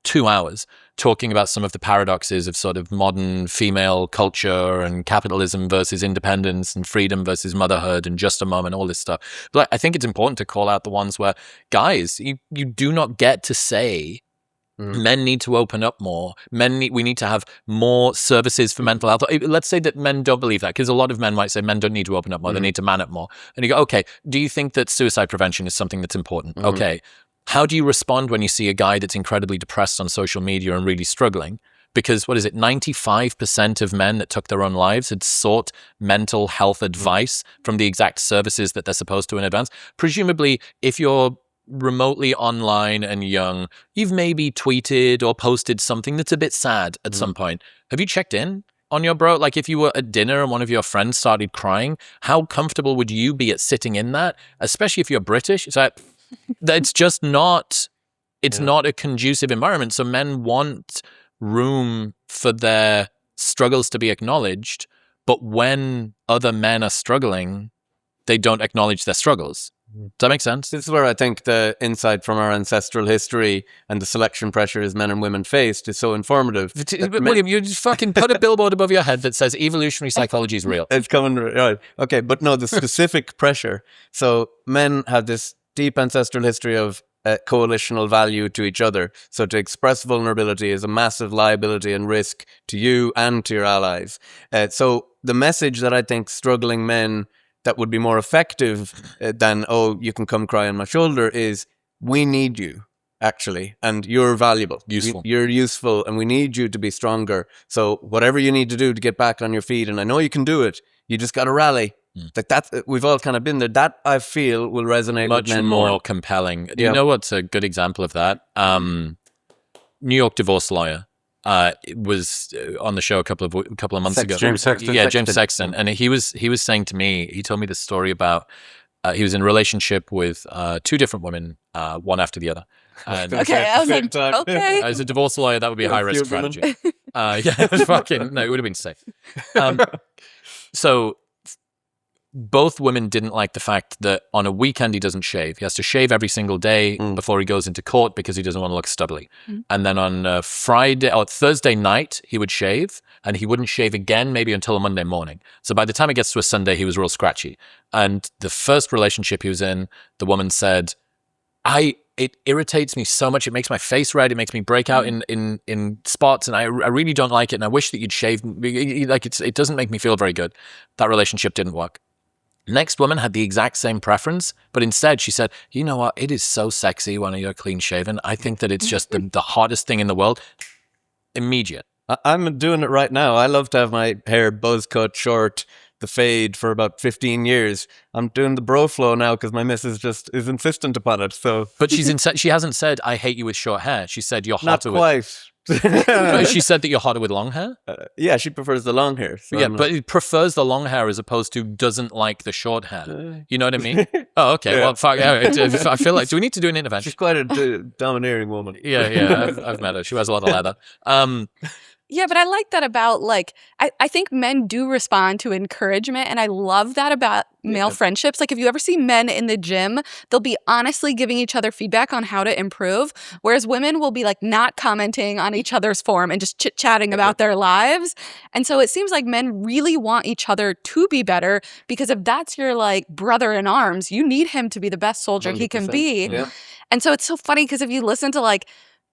2 hours talking about some of the paradoxes of sort of modern female culture and capitalism versus independence and freedom versus motherhood and just a mom and all this stuff. But I think it's important to call out the ones where, guys, you do not get to say men need to open up more. We need to have more services for mental health. Let's say that men don't believe that, because a lot of men might say men don't need to open up more, they need to man up more. And you go, okay, do you think that suicide prevention is something that's important? Okay. How do you respond when you see a guy that's incredibly depressed on social media and really struggling? Because, 95% of men that took their own lives had sought mental health advice from the exact services that they're supposed to in advance. Presumably, if you're remotely online and young, you've maybe tweeted or posted something that's a bit sad at some point. Have you checked in on your bro? Like, if you were at dinner and one of your friends started crying, how comfortable would you be at sitting in that? Especially if you're British. It's like, it's just not, not a conducive environment. So men want room for their struggles to be acknowledged, but when other men are struggling, they don't acknowledge their struggles. Does that make sense? This is where I think the insight from our ancestral history and the selection pressures men and women faced is so informative. William, you just fucking put a billboard above your head that says evolutionary psychology is real. It's coming, right. Okay, but no, the specific pressure. So men have this deep ancestral history of coalitional value to each other. So to express vulnerability is a massive liability and risk to you and to your allies. So the message that I think struggling men that would be more effective than, oh, you can come cry on my shoulder, is we need you, actually, and you're valuable. Useful. You're useful, and we need you to be stronger. So whatever you need to do to get back on your feet, and I know you can do it, you just got to rally. Like that, we've all kind of been there. That, I feel, will resonate much with men more compelling. Do you know what's a good example of that? New York divorce lawyer was on the show a couple of months ago. James Sexton. Yeah, James Sexton, and he was saying to me, he told me the story about he was in a relationship with 2 different women, one after the other. And Okay, I was like, okay. as a divorce lawyer, that would be a high risk strategy. Yeah, fucking no, it would have been safe. So both women didn't like the fact that on a weekend he doesn't shave. He has to shave every single day before he goes into court because he doesn't want to look stubbly. And then on Friday or Thursday night, he would shave, and he wouldn't shave again maybe until a Monday morning. So by the time it gets to a Sunday, he was real scratchy. And the first relationship he was in, the woman said, it irritates me so much. It makes my face red. It makes me break out in spots, and I really don't like it. And I wish that you'd shave. Like it doesn't make me feel very good. That relationship didn't work. Next woman had the exact same preference, but instead she said, you know what? It is so sexy when you're clean shaven. I think that it's just the hottest thing in the world. Immediate. I'm doing it right now. I love to have my hair buzz cut short, the fade, for about 15 years. I'm doing the bro flow now because my missus just is insistent upon it. So, but she hasn't said, I hate you with short hair. She said you're not hotter quite. She said that you're hotter with long hair? Yeah, she prefers the long hair. So yeah, but it prefers the long hair as opposed to doesn't like the short hair. You know what I mean? Oh, okay. Yeah. Well, fuck. I feel like, do we need to do an intervention? She's quite a domineering woman. Yeah. I've met her. She wears a lot of leather. Yeah, but I like that about, like, I think men do respond to encouragement, and I love that about male friendships. Like, if you ever see men in the gym, they'll be honestly giving each other feedback on how to improve, whereas women will be, like, not commenting on each other's form and just chit-chatting about their lives. And so it seems like men really want each other to be better, because if that's your, like, brother in arms, you need him to be the best soldier he can be. Yeah. And so it's so funny, because if you listen to, like,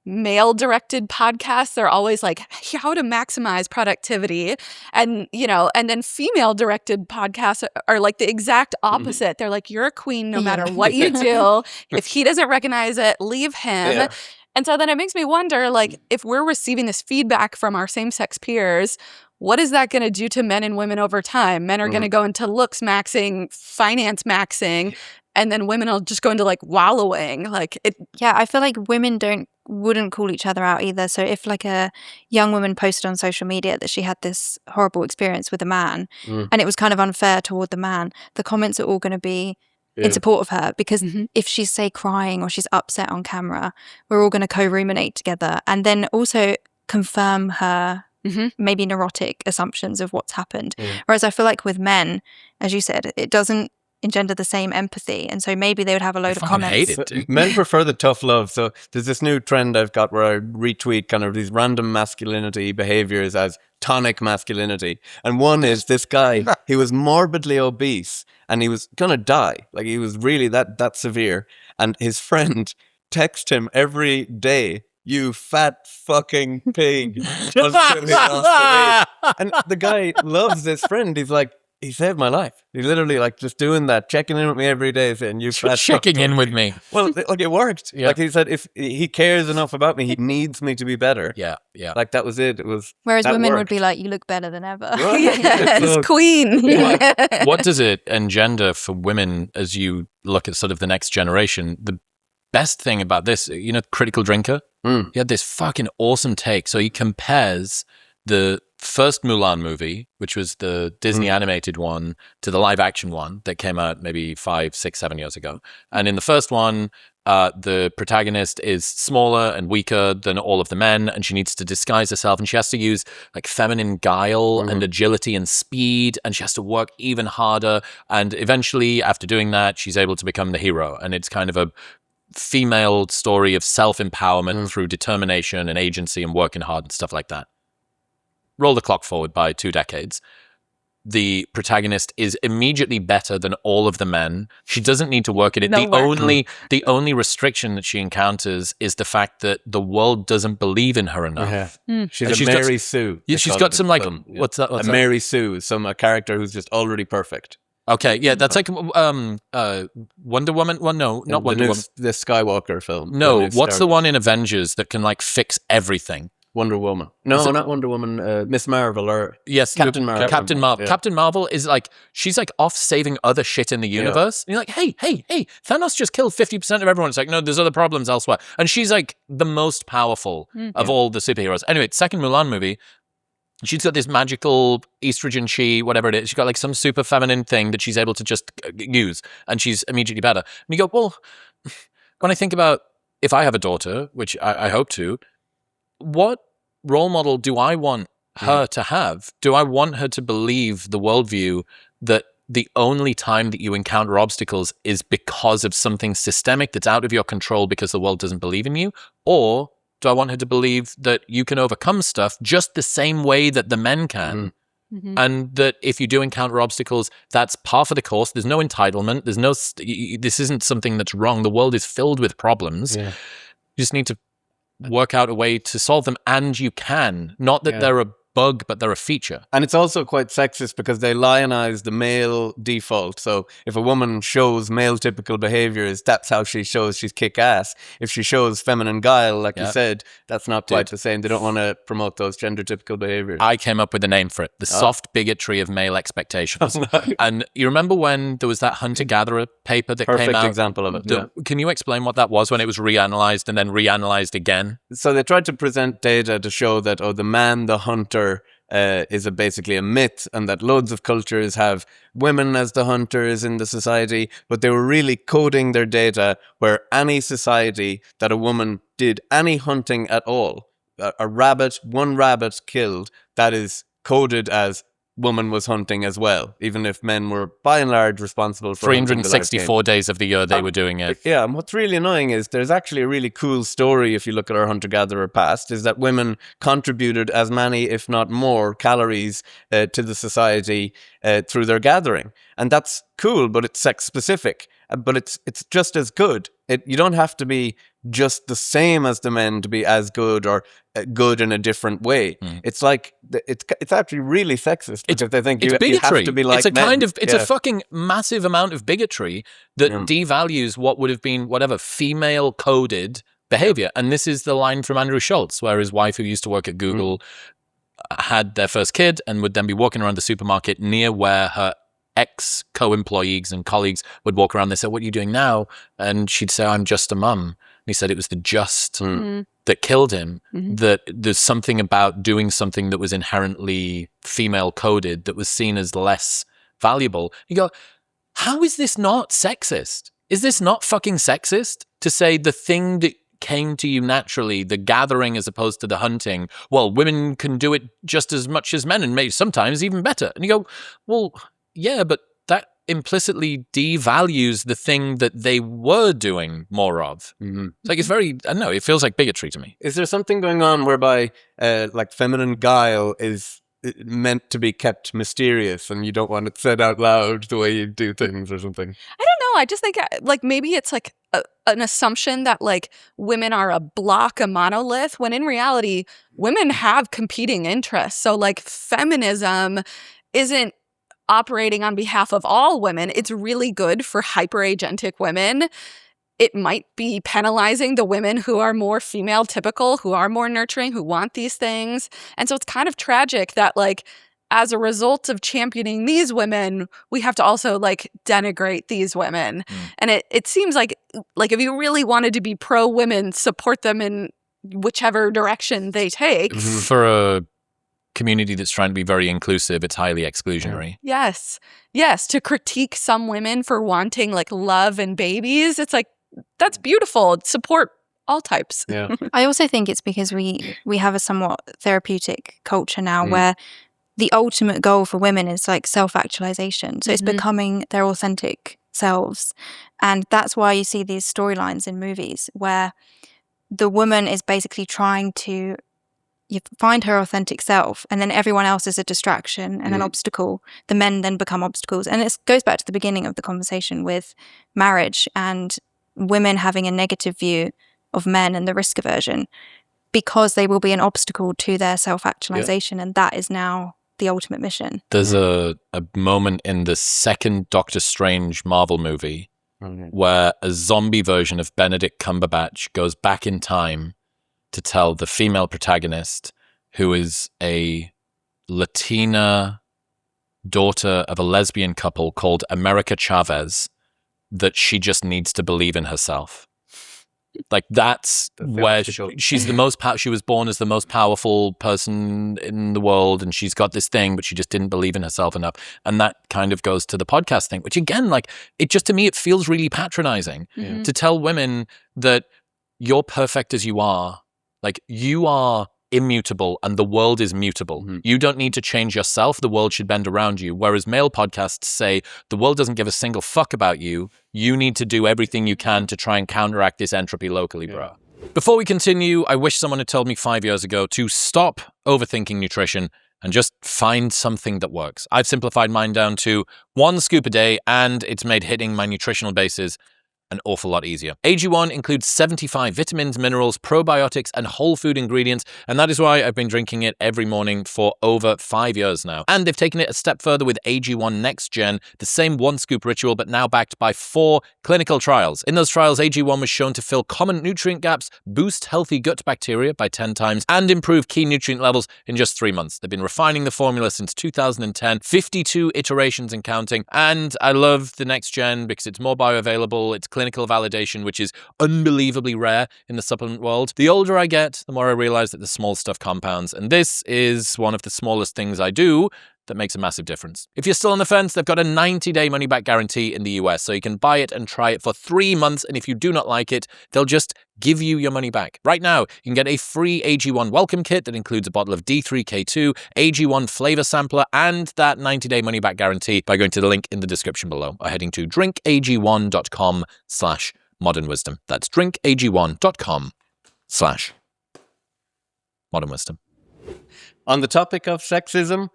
male-directed podcasts, they're always like, how to maximize productivity. And, and then female-directed podcasts are like the exact opposite. They're like, you're a queen no matter what you do. If he doesn't recognize it, leave him. Yeah. And so then it makes me wonder, like, if we're receiving this feedback from our same-sex peers, what is that going to do to men and women over time? Men are going to go into looks-maxxing, finance maxing, and then women will just go into like wallowing. Like it. Yeah, I feel like women wouldn't call each other out either. So if like a young woman posted on social media that she had this horrible experience with a man and it was kind of unfair toward the man, the comments are all going to be in support of her, because if she's, say, crying or she's upset on camera, we're all going to co-ruminate together and then also confirm her maybe neurotic assumptions of what's happened. Whereas I feel like with men, as you said, it doesn't engender the same empathy, and so maybe they would have a load of comments. Hate it, dude. Men prefer the tough love. So there's this new trend I've got where I retweet kind of these random masculinity behaviors as tonic masculinity. And one is this guy, he was morbidly obese and he was gonna die. Like he was really that severe. And his friend texted him every day, "You fat fucking pig," until he lost the weight. And the guy loves this friend. He's like, he saved my life. He literally like just doing that, checking in with me every day, saying, "You fat Checking fuck." in with me. Well, like it worked. Yeah. Like he said, if he cares enough about me, he needs me to be better. Yeah. Like that was it. It was. Whereas that women would worked. be like, "You look better than ever." Right. Yes, So- queen. What does it engender for women as you look at sort of the next generation? The best thing about this, Critical Drinker, he had this fucking awesome take. So he compares the first Mulan movie, which was the Disney animated one, to the live action one that came out maybe 5, 6, 7 years ago. And in the first one, the protagonist is smaller and weaker than all of the men, and she needs to disguise herself, and she has to use like feminine guile and agility and speed, and she has to work even harder. And eventually, after doing that, she's able to become the hero. And it's kind of a female story of self-empowerment through determination and agency and working hard and stuff like that. Roll the clock forward by 2 decades. The protagonist is immediately better than all of the men. She doesn't need to work at it. No work. The only restriction that she encounters is the fact that the world doesn't believe in her enough. Yeah. She's And a she's got Mary Sue. Yeah, they she's call got it some in like film. Yeah. what's that? A Mary Sue, a character who's just already perfect. Okay, yeah, that's like Wonder Woman. Well, no, not Wonder Woman. The Skywalker film. No, The new what's Star- the one in Avengers that can like fix everything? Wonder Woman. No, not Wonder Woman. Miss Marvel or Yes, Captain Marvel. Captain Marvel. Yeah. Captain Marvel is like, she's like off saving other shit in the universe. And you're like, hey, Thanos just killed 50% of everyone. It's like, no, there's other problems elsewhere. And she's like the most powerful of all the superheroes. Anyway, second Mulan movie, she's got this magical estrogen chi, whatever it is. She's got like some super feminine thing that she's able to just use, and she's immediately better. And you go, well, when I think about if I have a daughter, which I hope to, what role model do I want her to have? Do I want her to believe the worldview that the only time that you encounter obstacles is because of something systemic that's out of your control because the world doesn't believe in you? Or do I want her to believe that you can overcome stuff just the same way that the men can? And that if you do encounter obstacles, that's par for the course. There's no entitlement. There's no, this isn't something that's wrong. The world is filled with problems. Yeah. You just need to work out a way to solve them, and you can. Not that they're a bug, but they're a feature. And it's also quite sexist because they lionize the male default. So if a woman shows male typical behaviors, that's how she shows she's kick-ass. If she shows feminine guile, like you said, that's not quite the same. They don't want to promote those gender typical behaviors. I came up with a name for it, the soft bigotry of male expectations. And you remember when there was that hunter-gatherer paper that came Perfect out? example of it. Can you explain what that was when it was reanalyzed and then reanalyzed again? So they tried to present data to show that, the man, the hunter, is basically a myth, and that loads of cultures have women as the hunters in the society, but they were really coding their data where any society that a woman did any hunting at all, one rabbit killed, that is coded as woman was hunting as well, even if men were by and large responsible for hunting the live game. 364 days of the year they were doing it. Yeah, and what's really annoying is there's actually a really cool story if you look at our hunter-gatherer past, is that women contributed as many, if not more, calories to the society through their gathering. And that's cool, but it's sex specific. But it's just as good. You don't have to be just the same as the men to be as good or good in a different way. It's like it's actually really sexist because they think you have to be like men. It's a fucking massive amount of bigotry that devalues what would have been whatever female coded behavior. And this is the line from Andrew Schultz, where his wife, who used to work at Google, had their first kid and would then be walking around the supermarket near where her ex-co-employees and colleagues would walk around. They said, "What are you doing now?" And she'd say, "I'm just a mum." And he said it was the just that killed him, that there's something about doing something that was inherently female coded that was seen as less valuable. You go, how is this not sexist? Is this not fucking sexist to say the thing that came to you naturally, the gathering as opposed to the hunting, well, women can do it just as much as men and maybe sometimes even better? And you go, well, yeah, but that implicitly devalues the thing that they were doing more of. It's like, it's very, I don't know, it feels like bigotry to me. Is there something going on whereby like feminine guile is meant to be kept mysterious and you don't want it said out loud the way you do things or something? I don't know. I just think like maybe it's like an assumption that like women are a block, a monolith, when in reality, women have competing interests. So like feminism isn't operating on behalf of all women. It's really good for hyperagentic women. It might be penalizing the women who are more female typical, who are more nurturing, who want these things. And so it's kind of tragic that like as a result of championing these women, we have to also like denigrate these women. And it seems like if you really wanted to be pro women, support them in whichever direction they take. For a community that's trying to be very inclusive, it's highly exclusionary. Yes. To critique some women for wanting like love and babies, it's like, that's beautiful. Support all types. Yeah. I also think it's because we have a somewhat therapeutic culture now where the ultimate goal for women is like self-actualization. So it's becoming their authentic selves. And that's why you see these storylines in movies where the woman is basically trying to find her authentic self, and then everyone else is a distraction and an obstacle. The men then become obstacles. And it goes back to the beginning of the conversation with marriage and women having a negative view of men and the risk aversion because they will be an obstacle to their self-actualization. And that is now the ultimate mission. There's a moment in the second Doctor Strange Marvel movie where a zombie version of Benedict Cumberbatch goes back in time to tell the female protagonist, who is a Latina daughter of a lesbian couple called America Chavez, that she just needs to believe in herself. Like that's where she's the most she was born as the most powerful person in the world, and she's got this thing, but she just didn't believe in herself enough. And that kind of goes to the podcast thing, which again, like it just, to me, it feels really patronizing to tell women that you're perfect as you are. Like you are immutable and the world is mutable. You don't need to change yourself. The world should bend around you. Whereas male podcasts say the world doesn't give a single fuck about you. You need to do everything you can to try and counteract this entropy locally, bro. Before we continue, I wish someone had told me 5 years ago to stop overthinking nutrition and just find something that works. I've simplified mine down to 1 scoop a day, and it's made hitting my nutritional bases an awful lot easier. AG1 includes 75 vitamins, minerals, probiotics, and whole food ingredients, and that is why I've been drinking it every morning for over 5 years now. And they've taken it a step further with AG1 Next Gen, the same 1 scoop ritual, but now backed by 4 clinical trials. In those trials, AG1 was shown to fill common nutrient gaps, boost healthy gut bacteria by 10 times, and improve key nutrient levels in just 3 months. They've been refining the formula since 2010, 52 iterations and counting, and I love the Next Gen because it's more bioavailable, it's clinical validation, which is unbelievably rare in the supplement world. The older I get, the more I realize that the small stuff compounds, and this is one of the smallest things I do that makes a massive difference. If you're still on the fence, they've got a 90-day money-back guarantee in the US, so you can buy it and try it for 3 months, and if you do not like it, they'll just give you your money back. Right now, you can get a free AG1 welcome kit that includes a bottle of D3K2, AG1 flavor sampler, and that 90-day money-back guarantee by going to the link in the description below or heading to drinkag1.com/modernwisdom. That's drinkag1.com/modernwisdom. On the topic of sexism,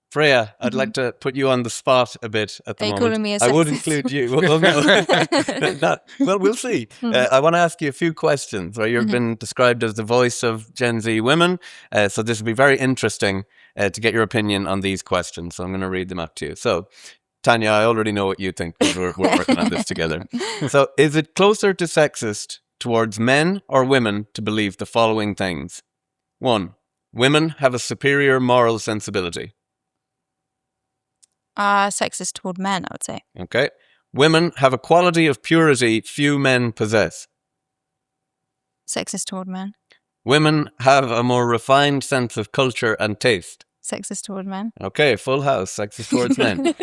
Freya, I'd like to put you on the spot a bit at the Are you moment. calling me a I would sexist? include you. Well, no. Well, we'll see. I want to ask you a few questions. Right, you've been described as the voice of Gen Z women, so this will be very interesting to get your opinion on these questions. So I'm going to read them out to you. So, Tania, I already know what you think because we're working on this together. So, is it closer to sexist towards men or women to believe the following things? 1. Women have a superior moral sensibility. Sexist toward men, I would say. Okay. Women have a quality of purity few men possess. Sexist toward men. Women have a more refined sense of culture and taste. Sexist toward men. Okay, full house, sexist towards men.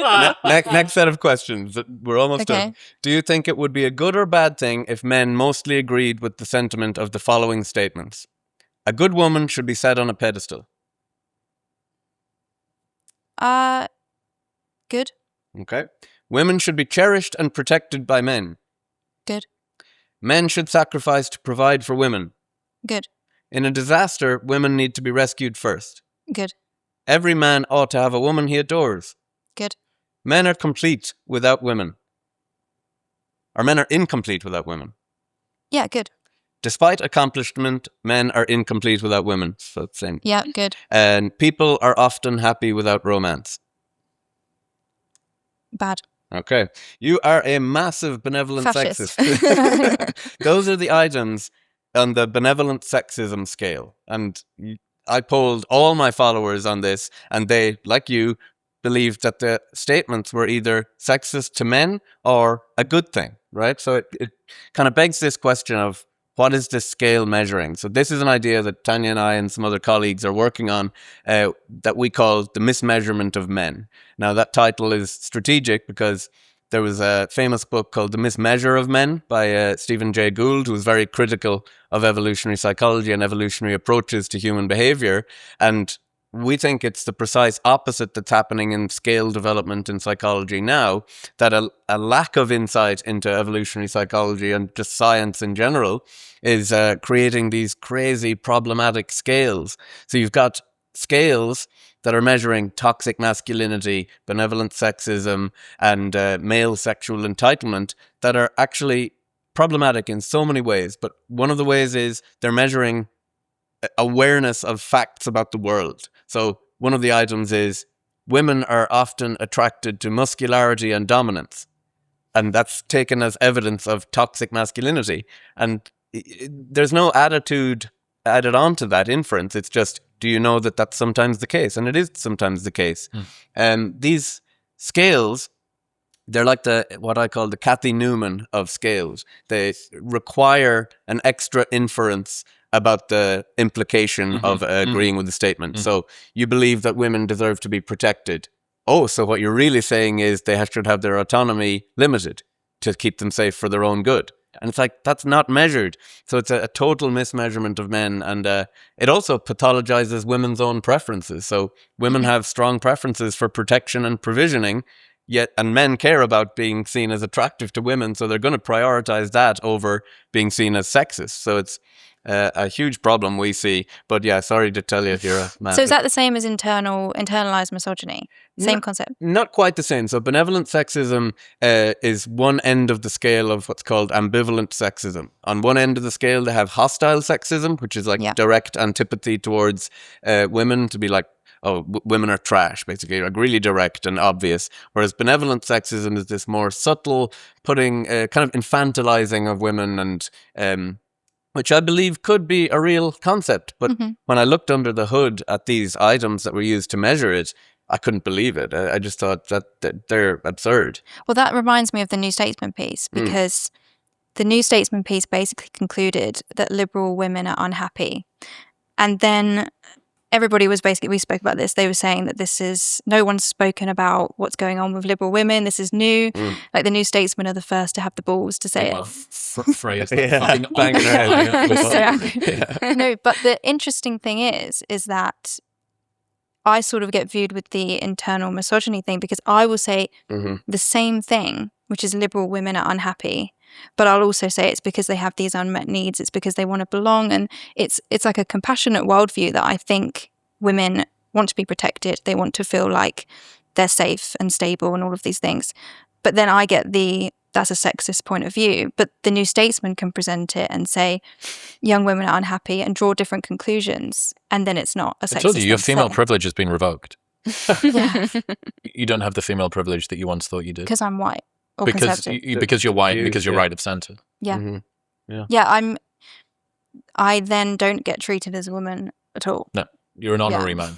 Next set of questions. We're almost done. Do you think it would be a good or bad thing if men mostly agreed with the sentiment of the following statements? A good woman should be set on a pedestal. Good. Okay. Women should be cherished and protected by men. Good. Men should sacrifice to provide for women. Good. In a disaster, women need to be rescued first. Good. Every man ought to have a woman he adores. Good. Men are complete without women. Or men are incomplete without women. Yeah, good. Despite accomplishment, men are incomplete without women. So it's the same. Yeah, good. And people are often happy without romance. Bad. Okay. You are a massive benevolent Fascist. sexist. Those are the items on the benevolent sexism scale. And I polled all my followers on this, and they, like you, believed that the statements were either sexist to men or a good thing, right? So it kind of begs this question of, what is this scale measuring? So this is an idea that Tania and I and some other colleagues are working on that we call the mismeasurement of men. Now, that title is strategic because there was a famous book called The Mismeasure of Men by Stephen Jay Gould, who was very critical of evolutionary psychology and evolutionary approaches to human behavior. And we think it's the precise opposite that's happening in scale development in psychology now, that a lack of insight into evolutionary psychology and just science in general is creating these crazy problematic scales. So you've got scales that are measuring toxic masculinity, benevolent sexism, and male sexual entitlement that are actually problematic in so many ways. But one of the ways is they're measuring awareness of facts about the world. So one of the items is women are often attracted to muscularity and dominance. And that's taken as evidence of toxic masculinity. And there's no attitude added on to that inference. It's just, do you know that that's sometimes the case? And it is sometimes the case. These scales, they're like what I call the Kathy Newman of scales. They require an extra inference about the implication of agreeing with the statement. So you believe that women deserve to be protected. Oh, so what you're really saying is they should have their autonomy limited to keep them safe for their own good. And it's like, that's not measured. So it's a total mismeasurement of men. And it also pathologizes women's own preferences. So women have strong preferences for protection and provisioning, and men care about being seen as attractive to women. So they're going to prioritize that over being seen as sexist. So it's a huge problem we see. But yeah, sorry to tell you, you're a man. So is that the same as internalized misogyny? Same concept? Not quite the same. So benevolent sexism is one end of the scale of what's called ambivalent sexism. On one end of the scale, they have hostile sexism, which is like direct antipathy towards women, to be like, oh, women are trash, basically, like really direct and obvious. Whereas benevolent sexism is this more subtle, putting kind of infantilizing of women, and which I believe could be a real concept. But when I looked under the hood at these items that were used to measure it, I couldn't believe it. I just thought that they're absurd. Well, that reminds me of the New Statesman piece, because the New Statesman piece basically concluded that liberal women are unhappy. And then everybody was basically, we spoke about this, they were saying that no one's spoken about what's going on with liberal women. This is new. Like the New Statesmen are the first to have the balls to say it. Freya's banging her head. No, but the interesting thing is that I sort of get viewed with the internal misogyny thing, because I will say the same thing, which is liberal women are unhappy. But I'll also say it's because they have these unmet needs. It's because they want to belong. And it's like a compassionate worldview that I think women want to be protected. They want to feel like they're safe and stable and all of these things. But then I get that's a sexist point of view. But the New Statesman can present it and say young women are unhappy and draw different conclusions. And then it's not a sexist. I told you, your thing to female say. privilege has been revoked. Yeah, You don't have the female privilege that you once thought you did. because I'm white or Because conservative. because you're white, Views, because you're yeah. right of centre. Yeah. Mhm. Yeah, I then don't get treated as a woman at all. No, you're an honorary Yeah. man.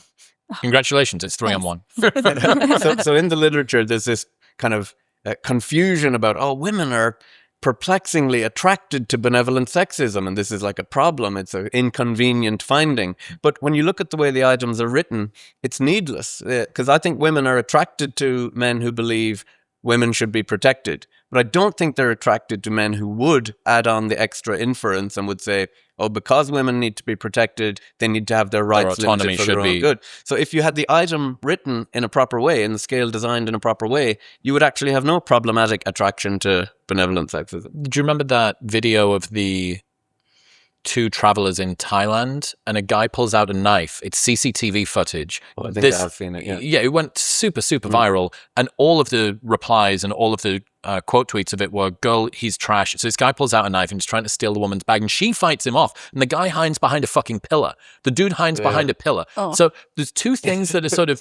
Congratulations, it's 3 on Thanks. 1. So in the literature, there's this kind of confusion about, women are perplexingly attracted to benevolent sexism, and this is like a problem. It's an inconvenient finding. But when you look at the way the items are written, it's needless, because I think women are attracted to men who believe women should be protected. But I don't think they're attracted to men who would add on the extra inference and would say, because women need to be protected, they need to have their rights autonomy limited for should their own be- good. So if you had the item written in a proper way and the scale designed in a proper way, you would actually have no problematic attraction to benevolent sexism. Do you remember that video of the 2 travelers in Thailand and a guy pulls out a knife? It's CCTV footage. I think I've seen it, yeah. Yeah, it went super viral, and all of the replies and all of the quote tweets of it were, "Girl, he's trash." So this guy pulls out a knife and he's trying to steal the woman's bag, and she fights him off, and the guy hides behind a fucking pillar. The dude hides behind a pillar. Oh. So there's 2 things that are sort of,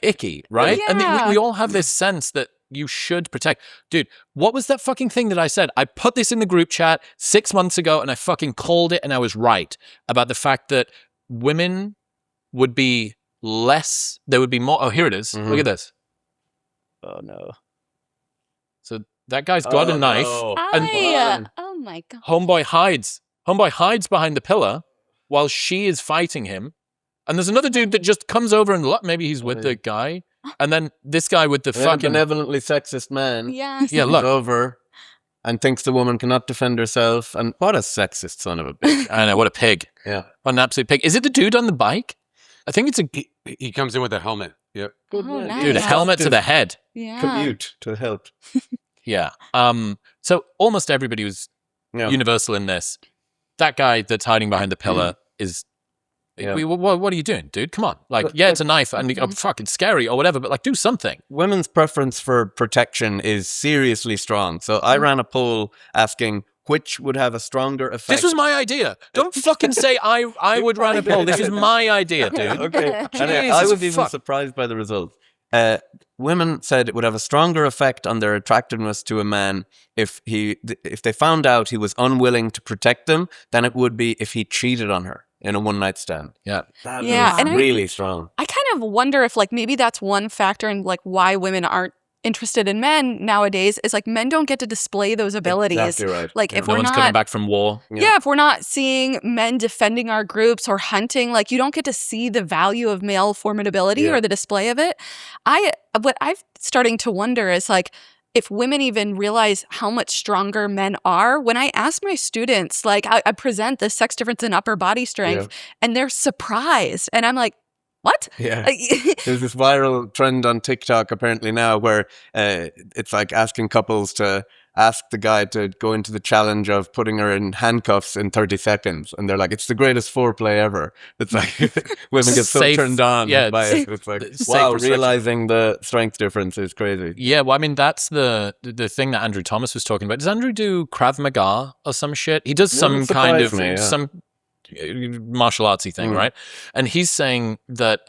icky, right? And Yeah. we all have this sense that you should protect. Dude, what was that fucking thing that I said? I put this in the group chat 6 months ago and I fucking called it, and I was right about the fact that women would be less, there would be more. Oh, here it is. Look at this. Oh, no. So that guy's got a knife. Oh my God. Homeboy hides behind the pillar while she is fighting him. And there's another dude that just comes over and maybe he's with the guy. And then this guy with the And then a fucking benevolently sexist man Yes. Yeah, comes look. over and thinks the woman cannot defend herself. And what a sexist son of a bitch. I know, what a pig. Yeah. What an absolute pig. Is it the dude on the bike? I think it's a He comes in with a helmet. Yep. Good Oh, man. nice. dude, a helmet to the head. Yeah. Commute to help. Yeah. So almost everybody was Yeah. universal in this. That guy that's hiding behind the pillar is. Yeah. What are you doing, dude? Come on. Like, But- yeah, it's a knife and fucking scary or whatever, but like, do something. Women's preference for protection is seriously strong. So I ran a poll asking which would have a stronger effect. This was my idea. Don't fucking say I would run a poll. This is my idea, dude. Okay. Anyway, Jesus I was even fuck. surprised by the results. Women said it would have a stronger effect on their attractiveness to a man if they found out he was unwilling to protect them than it would be if he cheated on her in a one-night stand. Yeah. That Yeah, is and I- really strong. I kind of wonder if like maybe that's one factor in like why women aren't interested in men nowadays is like men don't get to display those abilities. Exactly right. Like Yeah. if No we're one's not coming back from war. Yeah, if we're not seeing men defending our groups or hunting, like you don't get to see the value of male formidability Yeah. or the display of it. What I'm starting to wonder is like if women even realize how much stronger men are. When I ask my students, like I present the sex difference in upper body strength, and they're surprised, and I'm like, what? Yeah. Like, There's this viral trend on TikTok apparently now where it's like asking couples to ask the guy to go into the challenge of putting her in handcuffs in 30 seconds. And they're like, it's the greatest foreplay ever. It's like women get so Safe- turned on yeah, by it. It's like, safe wow, restriction. realizing the strength difference is crazy. Yeah, well, I mean, that's the thing that Andrew Thomas was talking about. Does Andrew do Krav Maga or some shit? He does some kind of surprised me, yeah. some martial artsy thing, right? And he's saying that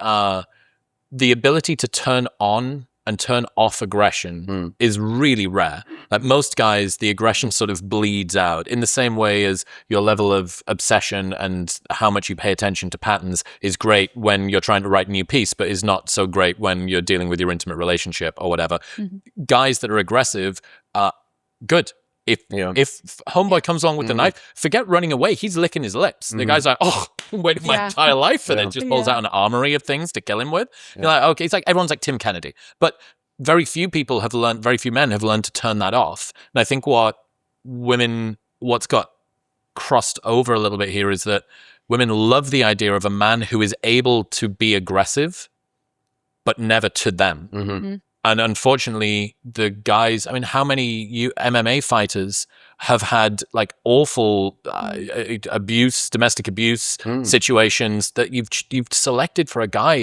the ability to turn on and turn off aggression is really rare. Like most guys, the aggression sort of bleeds out in the same way as your level of obsession and how much you pay attention to patterns is great when you're trying to write a new piece, but is not so great when you're dealing with your intimate relationship or whatever. Guys that are aggressive are good. If homeboy comes along with the knife, forget running away. He's licking his lips. The guy's like, oh, I'm waiting my entire life for this. Just pulls out an armory of things to kill him with. You're like, okay, it's like everyone's like Tim Kennedy. But very few men have learned to turn that off. And I think what's got crossed over a little bit here is that women love the idea of a man who is able to be aggressive, but never to them. And unfortunately, the guys, I mean, how many MMA fighters have had like awful abuse, domestic abuse situations that you've selected for a guy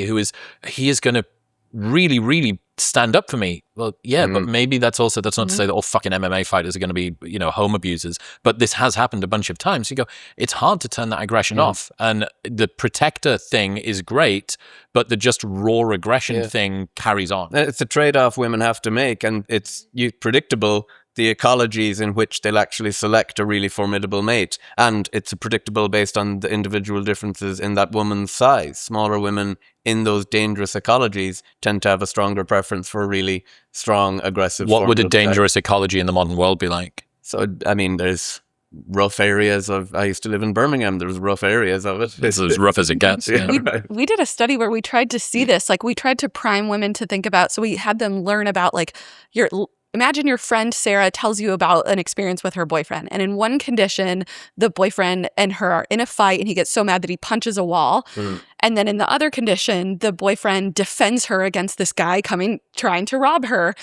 he is going to really, really stand up for me. Well, yeah, but maybe that's not to say that all fucking MMA fighters are going to be, home abusers, but this has happened a bunch of times. You go, it's hard to turn that aggression off. And the protector thing is great, but the just raw aggression thing carries on. It's a trade-off women have to make, and it's predictable the ecologies in which they'll actually select a really formidable mate. And it's predictable based on the individual differences in that woman's size. Smaller women in those dangerous ecologies tend to have a stronger preference for a really strong, aggressive. What would a dangerous ecology in the modern world be like? So, I mean, there's rough areas I used to live in Birmingham. There was rough areas of it. It's as rough as it gets. We did a study where we tried to see this. Like, we tried to prime women to think about, so we had them learn about like imagine your friend Sarah tells you about an experience with her boyfriend. And in one condition, the boyfriend and her are in a fight and he gets so mad that he punches a wall. And then in the other condition, the boyfriend defends her against this guy trying to rob her.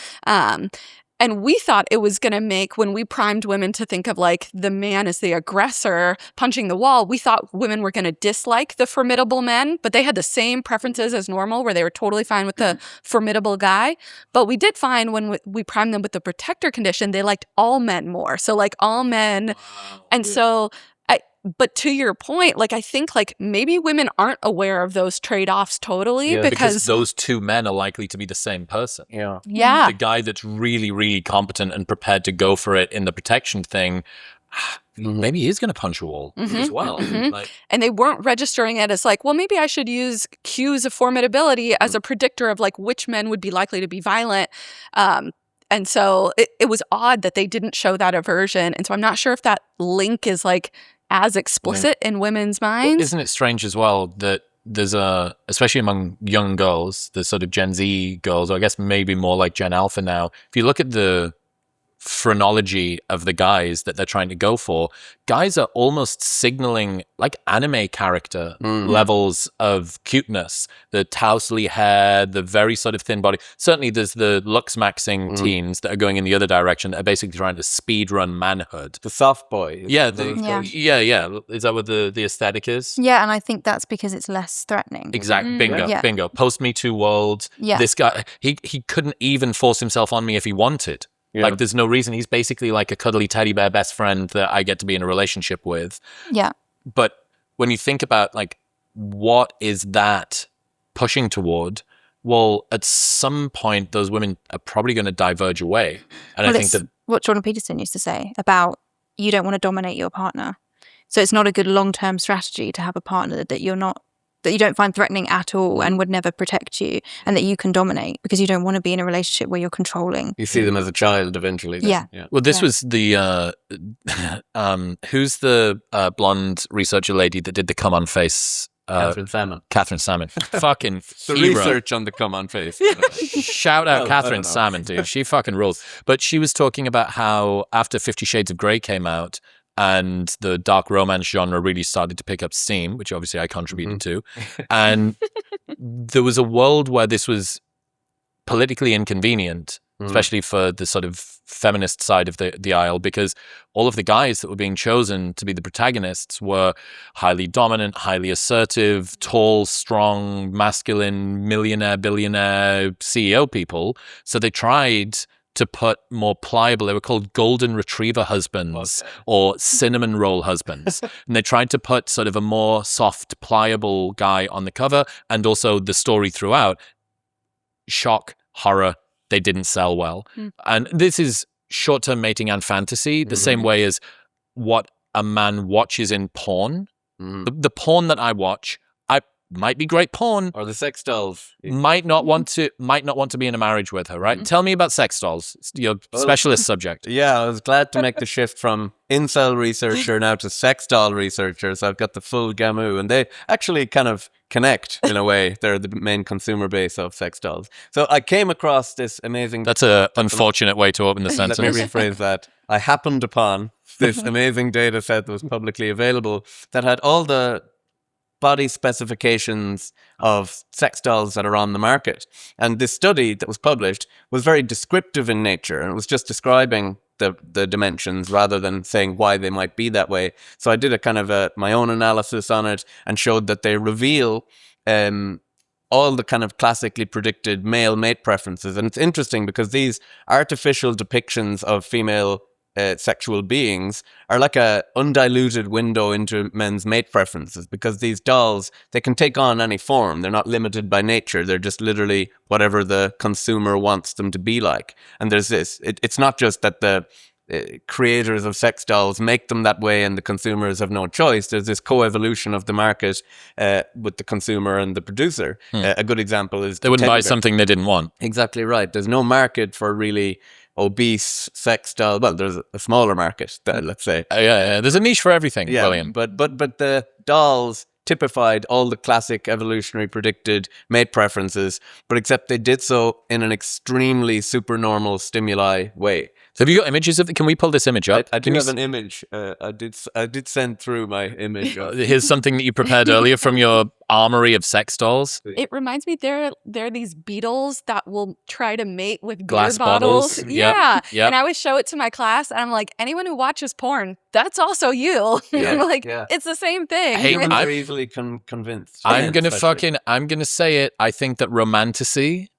And we thought it was going to make, when we primed women to think of like the man as the aggressor punching the wall, we thought women were going to dislike the formidable men, but they had the same preferences as normal where they were totally fine with the formidable guy. But we did find when we primed them with the protector condition, they liked all men more. So like all men. Wow. And so but to your point, like I think like maybe women aren't aware of those trade-offs totally because those two men are likely to be the same person. Yeah. The guy that's really, really competent and prepared to go for it in the protection thing, maybe he's going to punch a wall as well. And they weren't registering it as like, well, maybe I should use cues of formidability as a predictor of like which men would be likely to be violent. And so it was odd that they didn't show that aversion. And so I'm not sure if that link is like as explicit in women's minds. Well, isn't it strange as well that there's especially among young girls, the sort of Gen Z girls, or I guess maybe more like Gen Alpha now, if you look at the phrenology of the guys that they're trying to go for, guys are almost signaling like anime character levels of cuteness, the tously hair, the very sort of thin body. Certainly there's the Looksmaxxing teens that are going in the other direction that are basically trying to speed run manhood. The soft boy. Yeah. Is that what the aesthetic is? Yeah, and I think that's because it's less threatening. Exactly. Bingo. Post Me Too world. Yeah. This guy, he couldn't even force himself on me if he wanted. Yeah. Like, there's no reason. He's basically like a cuddly teddy bear best friend that I get to be in a relationship with. Yeah. But when you think about, like, what is that pushing toward? Well, at some point, those women are probably going to diverge away. And I think that what Jordan Peterson used to say about you don't want to dominate your partner. So it's not a good long-term strategy to have a partner that you don't find threatening at all and would never protect you, and that you can dominate, because you don't want to be in a relationship where you're controlling. You see them as a child eventually. Then. Yeah. Well, this was the who's the blonde researcher lady that did the come on face? Catherine Salmon. Fucking the hero. Research on the come on face. Shout out Catherine Salmon, dude. She fucking rules. But she was talking about how after 50 Shades of Grey came out, and the dark romance genre really started to pick up steam, which obviously I contributed to. And there was a world where this was politically inconvenient, especially for the sort of feminist side of the aisle, because all of the guys that were being chosen to be the protagonists were highly dominant, highly assertive, tall, strong, masculine, millionaire, billionaire, CEO people. So they tried to put more pliable, they were called golden retriever husbands or cinnamon roll husbands. And they tried to put sort of a more soft, pliable guy on the cover, and also the story throughout. Shock, horror, they didn't sell well. And this is short-term mating and fantasy, the same way as what a man watches in porn. The porn that I watch, might be great porn, or the sex dolls. Might not want to be in a marriage with her, right? Tell me about sex dolls. It's your specialist subject. Yeah, I was glad to make the shift from incel researcher now to sex doll researcher. So I've got the full gamu, and they actually kind of connect in a way. They're the main consumer base of sex dolls. So I came across this amazing. That's an unfortunate way to open the sentence. Let me rephrase that. I happened upon this amazing data set that was publicly available that had all the body specifications of sex dolls that are on the market. And this study that was published was very descriptive in nature, and it was just describing the dimensions rather than saying why they might be that way. So I did a kind of my own analysis on it and showed that they reveal all the kind of classically predicted male mate preferences. And it's interesting because these artificial depictions of female sexual beings are like a undiluted window into men's mate preferences, because these dolls, they can take on any form. They're not limited by nature. They're just literally whatever the consumer wants them to be like. And there's this, it's not just that the creators of sex dolls make them that way and the consumers have no choice. There's this co-evolution of the market with the consumer and the producer. A good example is they wouldn't buy something they didn't want. Exactly right. There's no market for really obese sex doll. Well, there's a smaller market, let's say. Yeah, there's a niche for everything, yeah, William. But the dolls typified all the classic evolutionary predicted mate preferences, but except they did so in an extremely supernormal stimuli way. So have you got images of it? Can we pull this image up? I do have an image. I did send through my image. Here's something that you prepared earlier from your armory of sex dolls. It reminds me there are these beetles that will try to mate with Glass beer bottles. bottles. Yeah. Yep. And I always show it to my class and I'm like, anyone who watches porn, that's also you. Yeah, I'm like, yeah. it's the same thing. Hey, Humans I'm- are easily convinced. I'm gonna especially. say it. I think that romantasy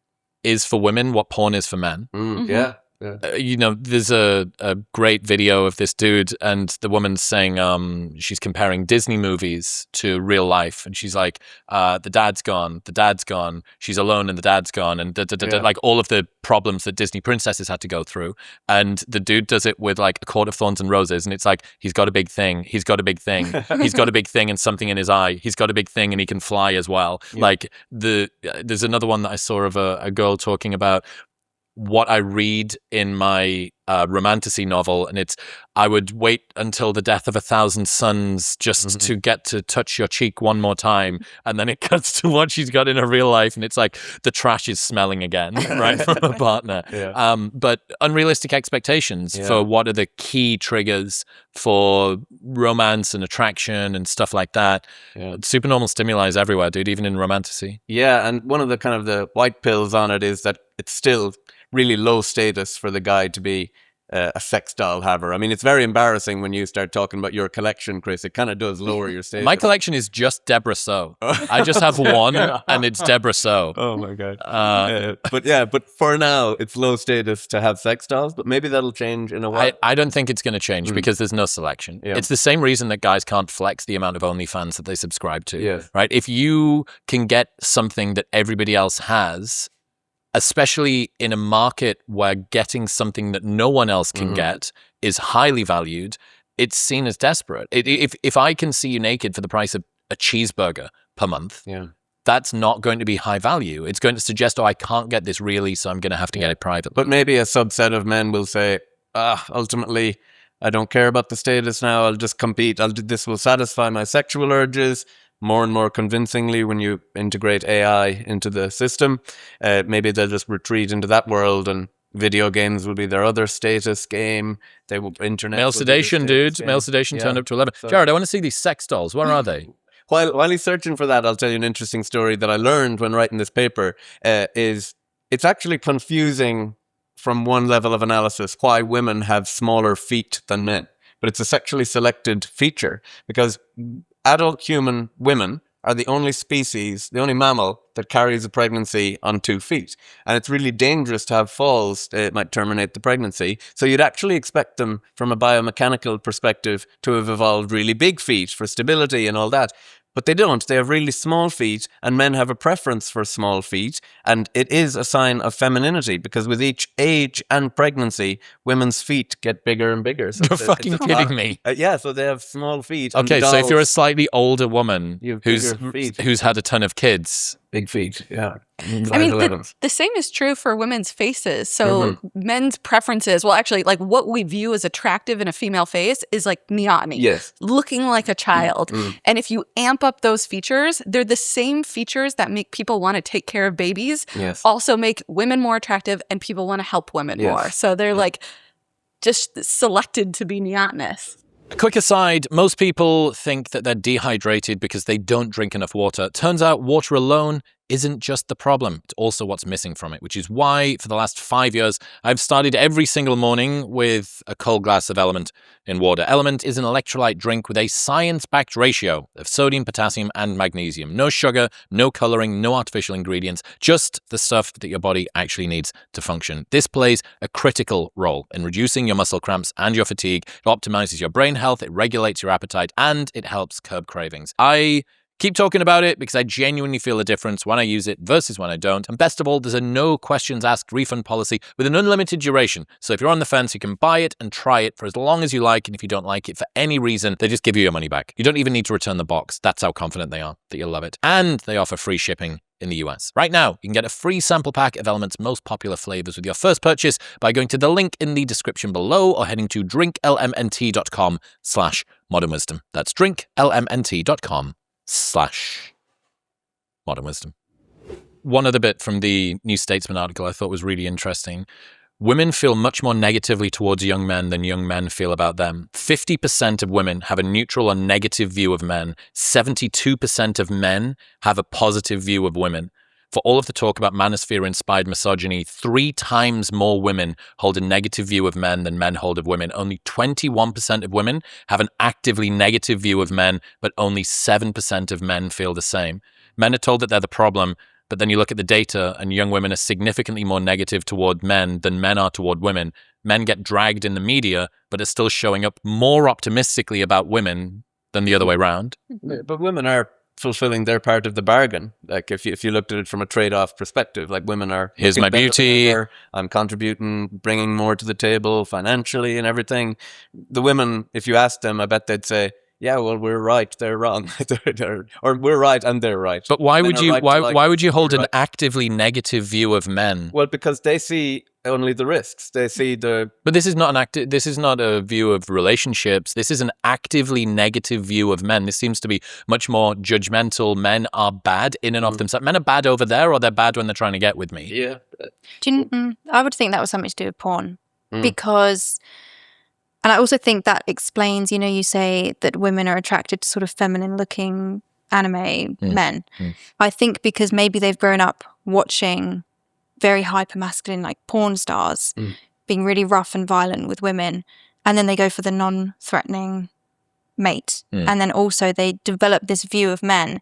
is for women what porn is for men. Yeah. There's a great video of this dude and the woman's saying she's comparing Disney movies to real life, and she's like, the dad's gone, she's alone and the dad's gone, and like all of the problems that Disney princesses had to go through. And the dude does it with like A Court of Thorns and Roses, and it's like, he's got a big thing, he's got a big thing, he's got a big thing and something in his eye, he's got a big thing and he can fly as well. Like there's another one that I saw of a girl talking about what I read in my romantasy novel, and it's, I would wait until the death of 1,000 suns just to get to touch your cheek one more time, and then it cuts to what she's got in her real life, and it's like the trash is smelling again, right, from her partner. But unrealistic expectations for what are the key triggers for romance and attraction and stuff like that. Supernormal stimuli is everywhere, dude, even in romantasy. Yeah, and one of the kind of the white pills on it is that it's still really low status for the guy to be a sex doll haver. I mean, it's very embarrassing when you start talking about your collection, Chris. It kind of does lower your status. My collection is just Deborah So. I just have one, and it's Deborah So. Oh my god! But for now, it's low status to have sex dolls. But maybe that'll change in a while. I don't think it's going to change because there's no selection. It's the same reason that guys can't flex the amount of OnlyFans that they subscribe to. Right? If you can get something that everybody else has, especially in a market where getting something that no one else can get is highly valued, it's seen as desperate. If I can see you naked for the price of a cheeseburger per month, that's not going to be high value. It's going to suggest, I can't get this really, so I'm going to have to get it privately. But maybe a subset of men will say, ultimately, I don't care about the status now. I'll just compete. This will satisfy my sexual urges more and more convincingly when you integrate AI into the system. Maybe they'll just retreat into that world, and video games will be their other status game. They will internet. Male sedation, dude. Male sedation turned up to 11. So, Jared, I want to see these sex dolls. Where are they? While he's searching for that, I'll tell you an interesting story that I learned when writing this paper. Is it's actually confusing from one level of analysis why women have smaller feet than men, but it's a sexually selected feature, because adult human women are the only species, the only mammal that carries a pregnancy on 2 feet. And it's really dangerous to have falls. It might terminate the pregnancy. So you'd actually expect them, from a biomechanical perspective, to have evolved really big feet for stability and all that. But they don't. They have really small feet, and men have a preference for small feet. And it is a sign of femininity, because with each age and pregnancy, women's feet get bigger and bigger. So You're fucking kidding me. So they have small feet. Okay, so if you're a slightly older woman who's had a ton of kids, big feet, I mean, the same is true for women's faces. So men's preferences, well, actually, like what we view as attractive in a female face is like neoteny. Yes. Looking like a child. And if you amp up those features, they're the same features that make people want to take care of babies. Also make women more attractive, and people want to help women more. So they're like just selected to be neotenous. A quick aside, most people think that they're dehydrated because they don't drink enough water. Turns out water alone isn't just the problem, it's also what's missing from it, which is why for the last 5 years, I've started every single morning with a cold glass of Element in water. Element is an electrolyte drink with a science-backed ratio of sodium, potassium, and magnesium. No sugar, no coloring, no artificial ingredients, just the stuff that your body actually needs to function. This plays a critical role in reducing your muscle cramps and your fatigue. It optimizes your brain health, it regulates your appetite, and it helps curb cravings. I keep talking about it because I genuinely feel a difference when I use it versus when I don't. And best of all, there's a no questions asked refund policy with an unlimited duration. So if you're on the fence, you can buy it and try it for as long as you like. And if you don't like it for any reason, they just give you your money back. You don't even need to return the box. That's how confident they are that you'll love it. And they offer free shipping in the US. Right now, you can get a free sample pack of Element's most popular flavors with your first purchase by going to the link in the description below or heading to drinklmnt.com/modern wisdom. That's drinklmnt.com/modern wisdom. One other bit from the New Statesman article I thought was really interesting. Women feel much more negatively towards young men than young men feel about them. 50% of women have a neutral or negative view of men. 72% of men have a positive view of women. For all of the talk about manosphere-inspired misogyny, 3 times more women hold a negative view of men than men hold of women. Only 21% of women have an actively negative view of men, but only 7% of men feel the same. Men are told that they're the problem, but then you look at the data and young women are significantly more negative toward men than men are toward women. Men get dragged in the media, but are still showing up more optimistically about women than the other way around. But women are fulfilling their part of the bargain. Like if you looked at it from a trade-off perspective, like women are, here's my beauty, I'm contributing, bringing more to the table financially and everything. The women, if you ask them, I bet they'd say, yeah, well, we're right, they're wrong. Or we're right and they're right. But why would you why would you hold an actively negative view of men? Well, because they see only the risks. They see the... But this is not this is not a view of relationships. This is an actively negative view of men. This seems to be much more judgmental. Men are bad in and of themselves. Men are bad over there, or they're bad when they're trying to get with me. Yeah. I would think that was something to do with porn. Because... And I also think that explains, you say that women are attracted to sort of feminine-looking anime men. I think because maybe they've grown up watching very hyper-masculine, like porn stars, being really rough and violent with women, and then they go for the non-threatening mate. And then also they develop this view of men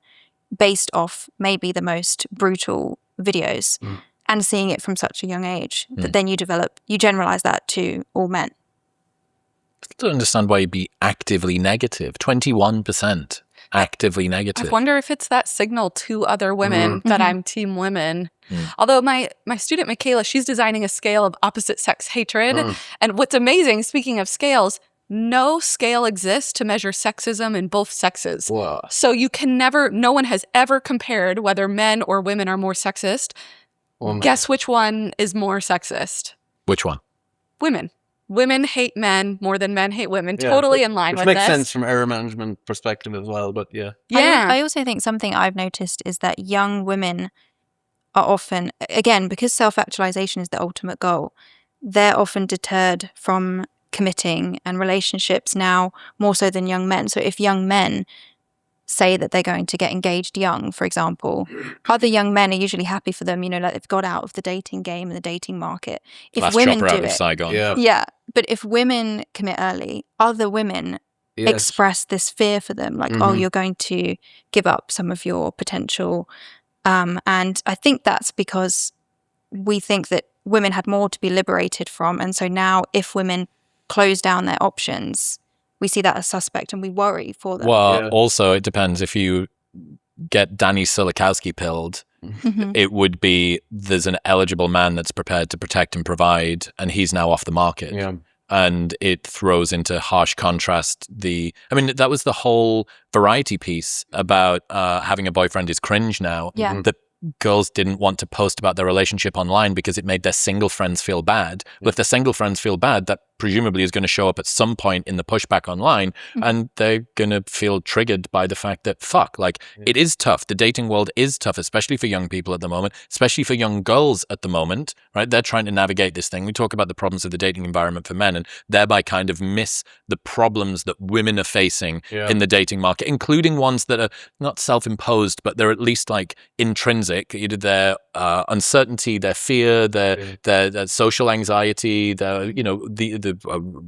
based off maybe the most brutal videos and seeing it from such a young age that then you generalize that to all men. I don't understand why you'd be actively negative. 21% actively negative. I wonder if it's that signal to other women that I'm team women. Although my student Michaela, she's designing a scale of opposite sex hatred. And what's amazing, speaking of scales, no scale exists to measure sexism in both sexes. Wow. So you can no one has ever compared whether men or women are more sexist. Guess which one is more sexist? Which one? Women. Women hate men more than men hate women. Totally in line with this. Which makes sense from error management perspective as well, but yeah. I also think something I've noticed is that young women are often, again, because self-actualization is the ultimate goal, they're often deterred from committing and relationships now more so than young men. So if young men say that they're going to get engaged young, for example, other young men are usually happy for them, like they've got out of the dating game and the dating market. If Last women chopper do out of it, Saigon. yeah, but if women commit early, other women express this fear for them, like, oh, you're going to give up some of your potential. And I think that's because we think that women had more to be liberated from. And so now if women close down their options, we see that as suspect and we worry for them. Well, also, it depends. If you get Danny Silikowski pilled, it would be there's an eligible man that's prepared to protect and provide, and he's now off the market. Yeah. And it throws into harsh contrast that was the whole Variety piece about having a boyfriend is cringe now. Yeah. That girls didn't want to post about their relationship online because it made their single friends feel bad. Well, if their single friends feel bad, that presumably is going to show up at some point in the pushback online, and they're going to feel triggered by the fact that, fuck, like, it is tough. The dating world is tough, especially for young people at the moment, especially for young girls at the moment, right? They're trying to navigate this thing. We talk about the problems of the dating environment for men and thereby kind of miss the problems that women are facing in the dating market, including ones that are not self-imposed, but they're at least like intrinsic, either their uncertainty, their fear, their social anxiety, their, you know, the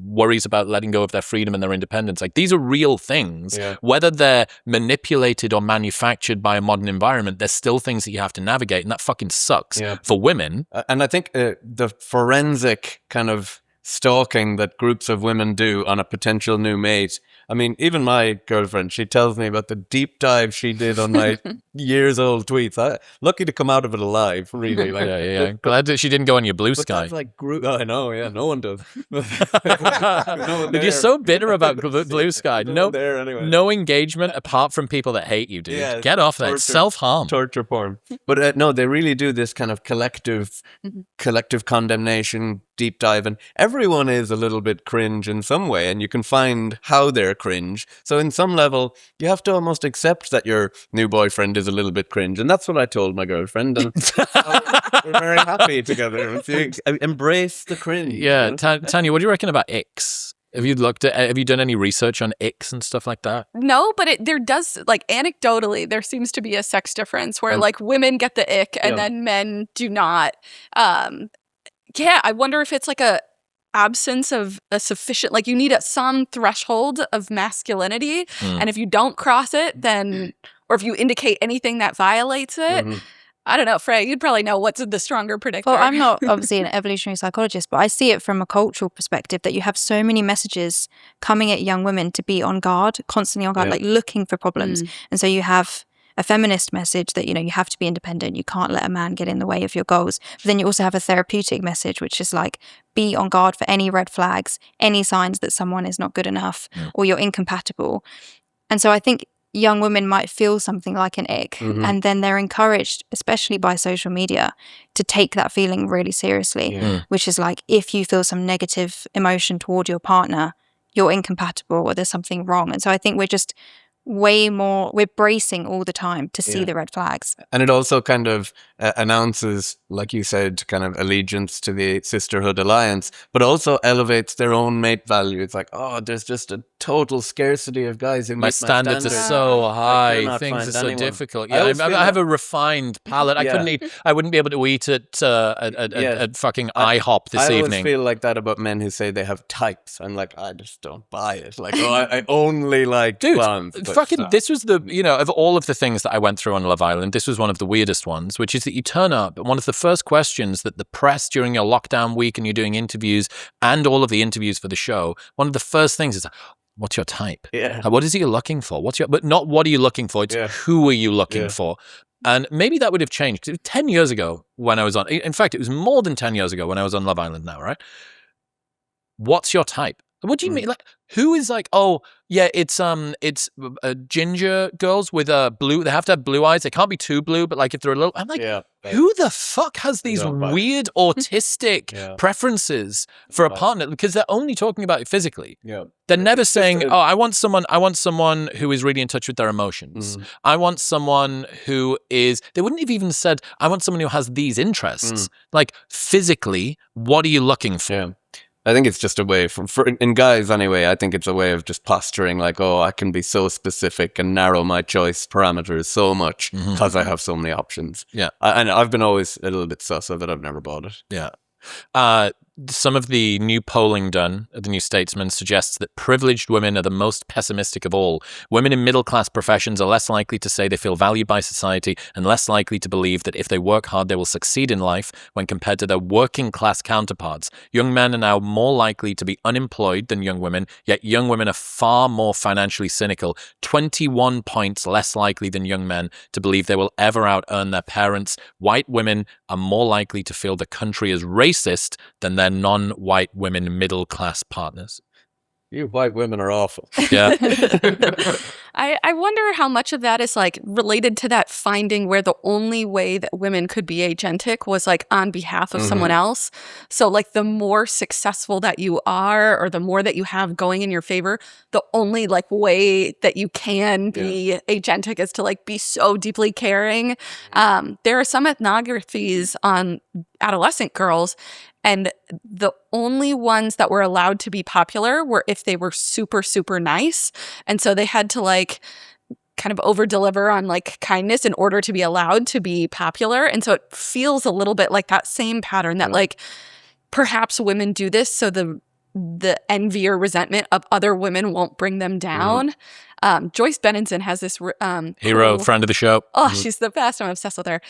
worries about letting go of their freedom and their independence. Like, these are real things. Whether they're manipulated or manufactured by a modern environment, there's still things that you have to navigate, and that fucking sucks for women. And I think the forensic kind of stalking that groups of women do on a potential new mate. I mean, even my girlfriend, she tells me about the deep dive she did on my years old tweets. Lucky to come out of it alive, really. Like, yeah. Glad that she didn't go on your blue sky. That's like I know, no one does. But you're so bitter about blue sky. No engagement apart from people that hate you, dude. Yeah, get off that. It's self-harm. Torture porn. But no, they really do this kind of collective condemnation, deep dive, and everyone is a little bit cringe in some way, and you can find how they're cringe. So in some level, you have to almost accept that your new boyfriend is a little bit cringe, and that's what I told my girlfriend, and we're very happy together. Embrace the cringe. Yeah, you know? Tanya, what do you reckon about icks? Have you done any research on icks and stuff like that? No, but there does, like, anecdotally, there seems to be a sex difference where like women get the ick and then men do not. I wonder if it's like a absence of a sufficient, like, you need some threshold of masculinity, and if you don't cross it, then, or if you indicate anything that violates it, I don't know, Freya, you'd probably know what's the stronger predictor. Well, I'm not obviously an evolutionary psychologist, but I see it from a cultural perspective that you have so many messages coming at young women to be on guard, constantly on guard, like looking for problems. And so you have a feminist message that, you know, you have to be independent, you can't let a man get in the way of your goals. But then you also have a therapeutic message, which is like, be on guard for any red flags, any signs that someone is not good enough or you're incompatible. And so I think young women might feel something like an ick, and then they're encouraged, especially by social media, to take that feeling really seriously, which is like, if you feel some negative emotion toward your partner, you're incompatible or there's something wrong. And so I think we're bracing all the time to see the red flags. And it also kind of announces, like you said, kind of allegiance to the sisterhood alliance, but also elevates their own mate value. It's like, oh, there's just a total scarcity of guys who meet my standards are so high, things are so difficult. I have a refined palate. I wouldn't be able to eat at fucking IHOP this evening. I always feel like that about men who say they have types. I'm like, I just don't buy it. Like, I only like blondes. This was of all of the things that I went through on Love Island, this was one of the weirdest ones, which is that you turn up, and one of the first questions that the press during your lockdown week and you're doing interviews and all of the interviews for the show, one of the first things is, what's your type? Yeah. What is it you're looking for? But not what are you looking for? It's who are you looking for? And maybe that would have changed 10 years ago when I was on. In fact, it was more than 10 years ago when I was on Love Island now, right? What's your type? What do you mean? Like, who is like, oh, yeah, it's ginger girls with blue. They have to have blue eyes. They can't be too blue, but like if they're a little, I'm like, who the fuck has these weird autistic preferences for a partner? Because they're only talking about it physically. Yeah, they're never saying, oh, I want someone who is really in touch with their emotions. I want someone who is. They wouldn't have even said, I want someone who has these interests. Like physically, what are you looking for? Yeah. I think it's just a way in guys anyway, I think it's a way of just posturing like, oh, I can be so specific and narrow my choice parameters so much because I have so many options. Yeah. And I've been always a little bit sus of it. I've never bought it. Yeah. Some of the new polling done at the New Statesman suggests that privileged women are the most pessimistic of all. Women in middle-class professions are less likely to say they feel valued by society and less likely to believe that if they work hard, they will succeed in life when compared to their working-class counterparts. Young men are now more likely to be unemployed than young women, yet young women are far more financially cynical, 21 points less likely than young men to believe they will ever out-earn their parents. White women are more likely to feel the country is racist than their non-white women middle-class partners. You white women are awful. Yeah. I wonder how much of that is like related to that finding where the only way that women could be agentic was like on behalf of someone else. So like the more successful that you are or the more that you have going in your favor, the only like way that you can be agentic is to like be so deeply caring. There are some ethnographies on adolescent girls, and the only ones that were allowed to be popular were if they were super, super nice. And so they had to like kind of over deliver on like kindness in order to be allowed to be popular. And so it feels a little bit like that same pattern that like perhaps women do this so the envy or resentment of other women won't bring them down. Joyce Benenson has this Hero, cool- friend of the show. Oh, she's the best. I'm obsessed with her.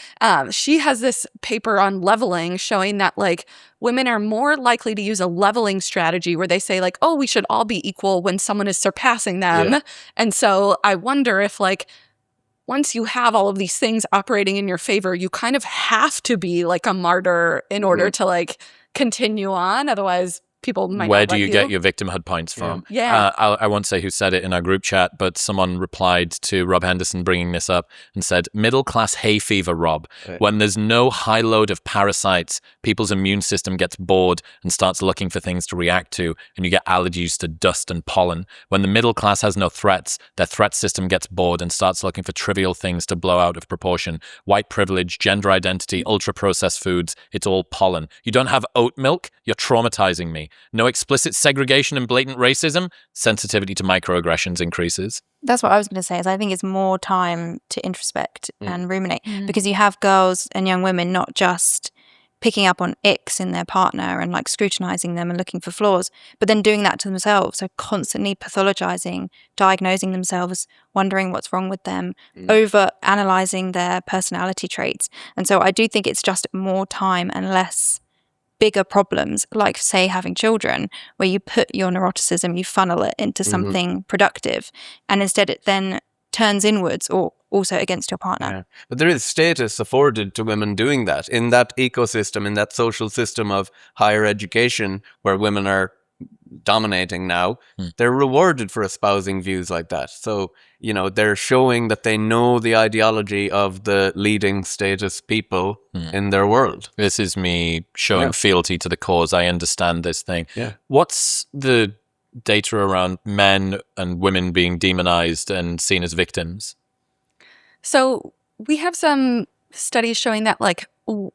She has this paper on leveling showing that like women are more likely to use a leveling strategy where they say like, oh, we should all be equal when someone is surpassing them. And so I wonder if like once you have all of these things operating in your favor, you kind of have to be like a martyr in order to like continue on. Otherwise, people might Where not do like you get your victimhood points from? Yeah. I won't say who said it in our group chat, but someone replied to Rob Henderson bringing this up and said, middle class hay fever, Rob. When there's no high load of parasites, people's immune system gets bored and starts looking for things to react to, and you get allergies to dust and pollen. When the middle class has no threats, their threat system gets bored and starts looking for trivial things to blow out of proportion. White privilege, gender identity, ultra-processed foods, it's all pollen. You don't have oat milk? You're traumatizing me. No explicit segregation and blatant racism, sensitivity to microaggressions increases. That's what I was going to say, is I think it's more time to introspect and ruminate, because you have girls and young women not just picking up on icks in their partner and like scrutinizing them and looking for flaws, but then doing that to themselves. So constantly pathologizing, diagnosing themselves, wondering what's wrong with them, over analyzing their personality traits. And so I do think it's just more time and less bigger problems, like say having children, where you put your neuroticism, you funnel it into something productive, and instead it then turns inwards or also against your partner. But there is status afforded to women doing that in that ecosystem, in that social system of higher education where women are dominating now. They're rewarded for espousing views like that. So, you know, they're showing that they know the ideology of the leading status people in their world. This is me showing fealty to the cause. I understand this thing. Yeah. What's the data around men and women being demonized and seen as victims? So we have some studies showing that like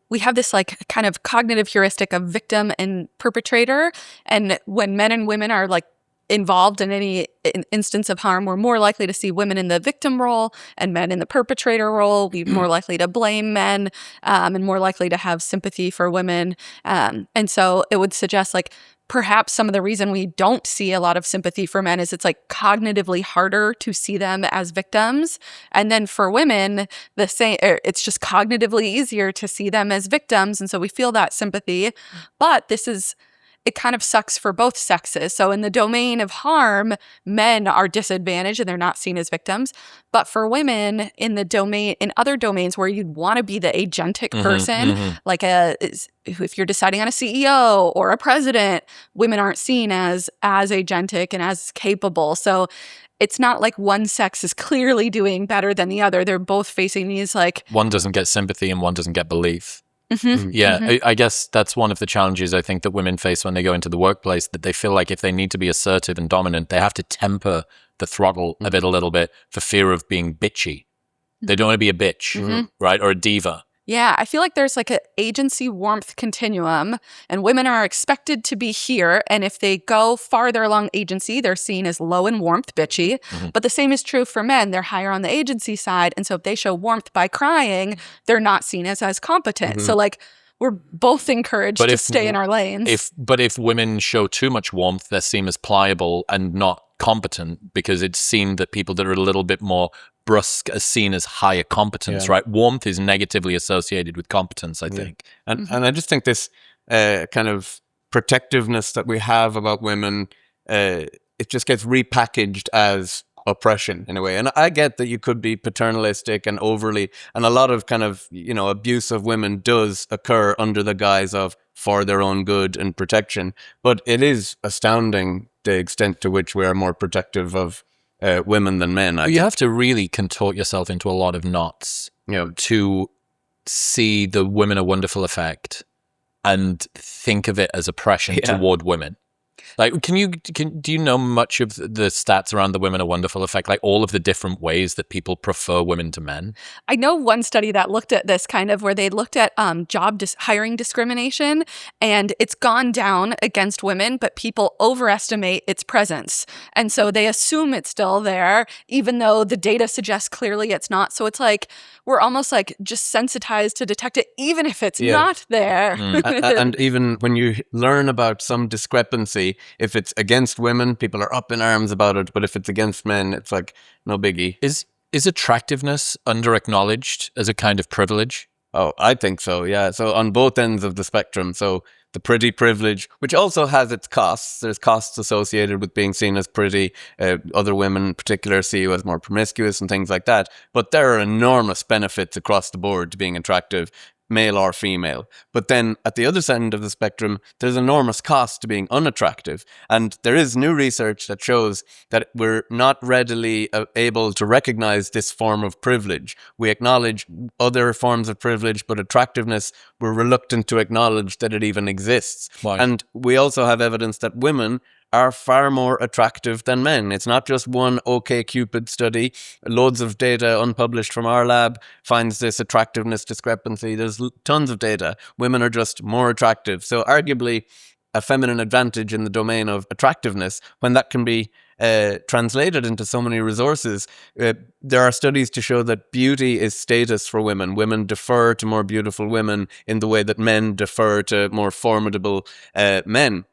we have this like kind of cognitive heuristic of victim and perpetrator. And when men and women are like involved in any instance of harm, we're more likely to see women in the victim role and men in the perpetrator role. We're more likely to blame men and more likely to have sympathy for women. And so it would suggest like perhaps some of the reason we don't see a lot of sympathy for men is it's like cognitively harder to see them as victims. And then for women, the same, it's just cognitively easier to see them as victims. And so we feel that sympathy. But it kind of sucks for both sexes. So in the domain of harm, men are disadvantaged and they're not seen as victims. But for women in other domains where you'd want to be the agentic person, like if you're deciding on a CEO or a president, women aren't seen as agentic and as capable. So it's not like one sex is clearly doing better than the other. They're both facing these like... One doesn't get sympathy and one doesn't get belief. I guess that's one of the challenges I think that women face when they go into the workplace, that they feel like if they need to be assertive and dominant, they have to temper the throttle a little bit for fear of being bitchy. They don't want to be a bitch, right? Or a diva. Yeah, I feel like there's like an agency warmth continuum, and women are expected to be here. And if they go farther along agency, they're seen as low in warmth, bitchy. But the same is true for men. They're higher on the agency side. And so if they show warmth by crying, they're not seen as competent. So like we're both encouraged to stay in our lanes. If women show too much warmth, they're seen as pliable and not competent, because it's seen that people that are a little bit more brusque are seen as higher competence, right? Warmth is negatively associated with competence, I think. And I just think this kind of protectiveness that we have about women, it just gets repackaged as oppression in a way. And I get that you could be paternalistic and overly, and a lot of kind of, abuse of women does occur under the guise of for their own good and protection. But it is astounding the extent to which we are more protective of women than men. You have to really contort yourself into a lot of knots to see the women are wonderful effect and think of it as oppression toward women. Like, do you know much of the stats around the women are wonderful effect? Like all of the different ways that people prefer women to men? I know one study that looked at this kind of where they looked at hiring discrimination, and it's gone down against women, but people overestimate its presence. And so they assume it's still there, even though the data suggests clearly it's not. So it's like we're almost like just sensitized to detect it, even if it's not there. And even when you learn about some discrepancy, if it's against women, people are up in arms about it. But if it's against men, it's like no biggie. Is attractiveness under-acknowledged as a kind of privilege? Oh, I think so, yeah. So on both ends of the spectrum. So the pretty privilege, which also has its costs. There's costs associated with being seen as pretty. Other women in particular see you as more promiscuous and things like that. But there are enormous benefits across the board to being attractive, male or female. But then at the other end of the spectrum, there's enormous cost to being unattractive. And there is new research that shows that we're not readily able to recognize this form of privilege. We acknowledge other forms of privilege, but attractiveness, we're reluctant to acknowledge that it even exists. Why? And we also have evidence that women are far more attractive than men. It's not just one OkCupid study. Loads of data unpublished from our lab finds this attractiveness discrepancy. There's tons of data. Women are just more attractive. So arguably a feminine advantage in the domain of attractiveness, when that can be translated into so many resources. There are studies to show that beauty is status for women. Women defer to more beautiful women in the way that men defer to more formidable men.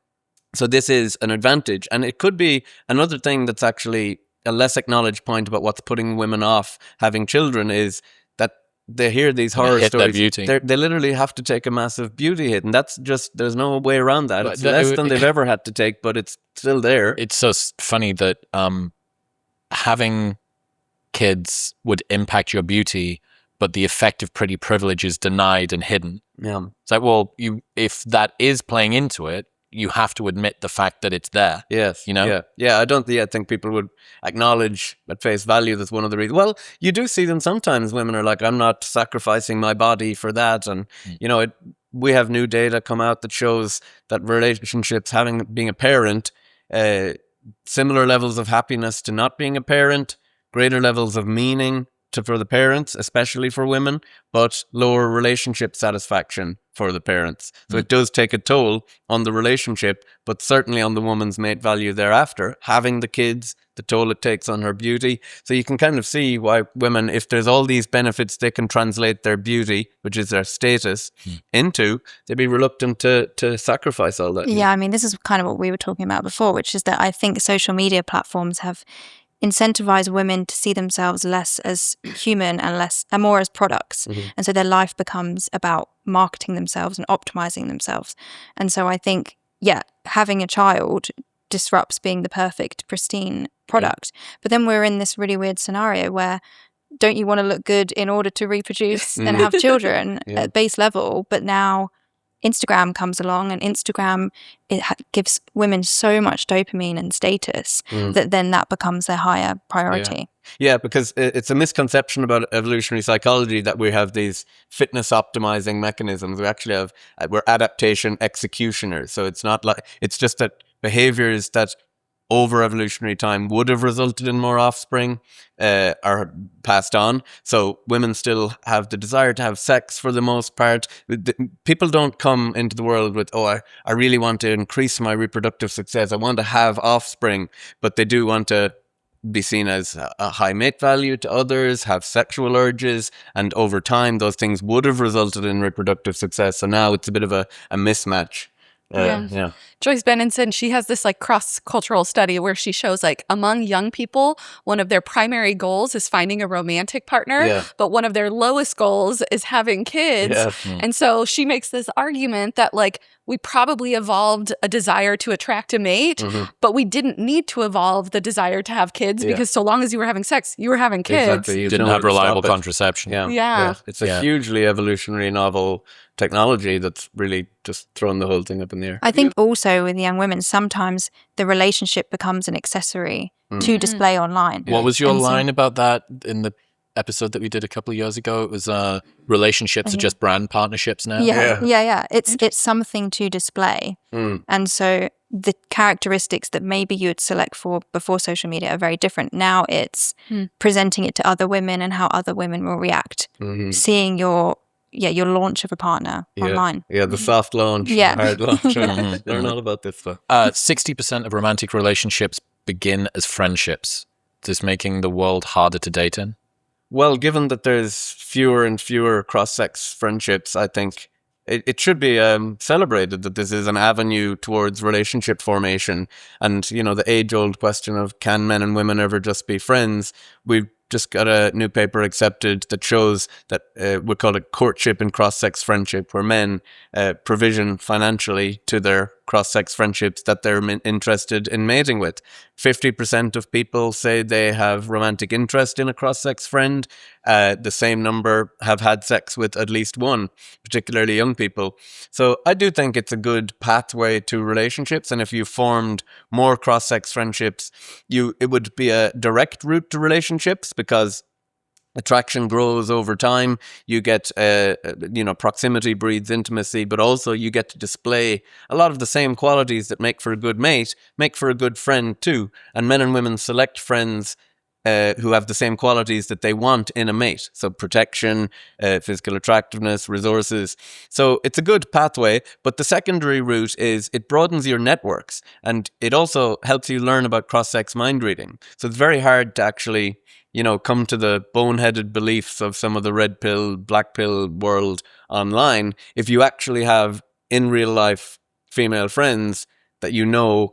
So this is an advantage. And it could be another thing that's actually a less acknowledged point about what's putting women off having children is that they hear these horror stories. Beauty. They literally have to take a massive beauty hit. And that's just, there's no way around that. It's less than they've ever had to take, but it's still there. It's so funny that having kids would impact your beauty, but the effect of pretty privilege is denied and hidden. Yeah. It's like, well, if that is playing into it, you have to admit the fact that it's there. Yes. Yeah. I don't think people would acknowledge at face value that's one of the reasons. Well, you do see them sometimes. Women are like, I'm not sacrificing my body for that. And, we have new data come out that shows that relationships, being a parent, similar levels of happiness to not being a parent, greater levels of meaning for the parents, especially for women, but lower relationship satisfaction for the parents. So it does take a toll on the relationship, but certainly on the woman's mate value thereafter. Having the kids, the toll it takes on her beauty. So you can kind of see why women, if there's all these benefits they can translate their beauty, which is their status, into, they'd be reluctant to sacrifice all that. Yeah, I mean, this is kind of what we were talking about before, which is that I think social media platforms have incentivize women to see themselves less as human and more as products. And so their life becomes about marketing themselves and optimizing themselves. And so I think, having a child disrupts being the perfect, pristine product. But then we're in this really weird scenario where don't you want to look good in order to reproduce and have children at base level? But now Instagram comes along, and Instagram gives women so much dopamine and status that then that becomes their higher priority. Yeah, because it's a misconception about evolutionary psychology that we have these fitness optimizing mechanisms. We actually have, we're adaptation executioners. So it's not like, it's just that behaviors that over evolutionary time would have resulted in more offspring are passed on. So women still have the desire to have sex for the most part. People don't come into the world with, I really want to increase my reproductive success. I want to have offspring, but they do want to be seen as a high mate value to others, have sexual urges, and over time those things would have resulted in reproductive success. So now it's a bit of a mismatch. Yeah. Joyce Benenson, she has this like cross-cultural study where she shows like among young people, one of their primary goals is finding a romantic partner, but one of their lowest goals is having kids. And so she makes this argument that like we probably evolved a desire to attract a mate, but we didn't need to evolve the desire to have kids because so long as you were having sex, you were having kids. Exactly. You didn't have reliable contraception. Yeah. It's a hugely evolutionary novel technology that's really just thrown the whole thing up in the air. I think also with young women, sometimes the relationship becomes an accessory to display online. What was your And so- line about that in the episode that we did a couple of years ago? It was relationships are just brand partnerships now. Yeah. It's something to display. And so the characteristics that maybe you would select for before social media are very different. Now it's presenting it to other women and how other women will react. Seeing your launch of a partner online. Yeah, the soft launch, hard launch. Learn all about this stuff. 60% of romantic relationships begin as friendships. Is this making the world harder to date in? Well, given that there's fewer and fewer cross-sex friendships, I think it should be celebrated that this is an avenue towards relationship formation. And, the age-old question of can men and women ever just be friends? We've just got a new paper accepted that shows that we call it courtship and cross-sex friendship, where men provision financially to their cross-sex friendships that they're interested in mating with. 50% of people say they have romantic interest in a cross-sex friend. The same number have had sex with at least one, particularly young people. So I do think it's a good pathway to relationships. And if you formed more cross-sex friendships, it would be a direct route to relationships because attraction grows over time. You get, proximity breeds intimacy, but also you get to display a lot of the same qualities that make for a good mate, make for a good friend too. And men and women select friends who have the same qualities that they want in a mate. So protection, physical attractiveness, resources. So it's a good pathway, but the secondary route is it broadens your networks and it also helps you learn about cross-sex mind reading. So it's very hard to actually come to the boneheaded beliefs of some of the red pill, black pill world online if you actually have in real life female friends that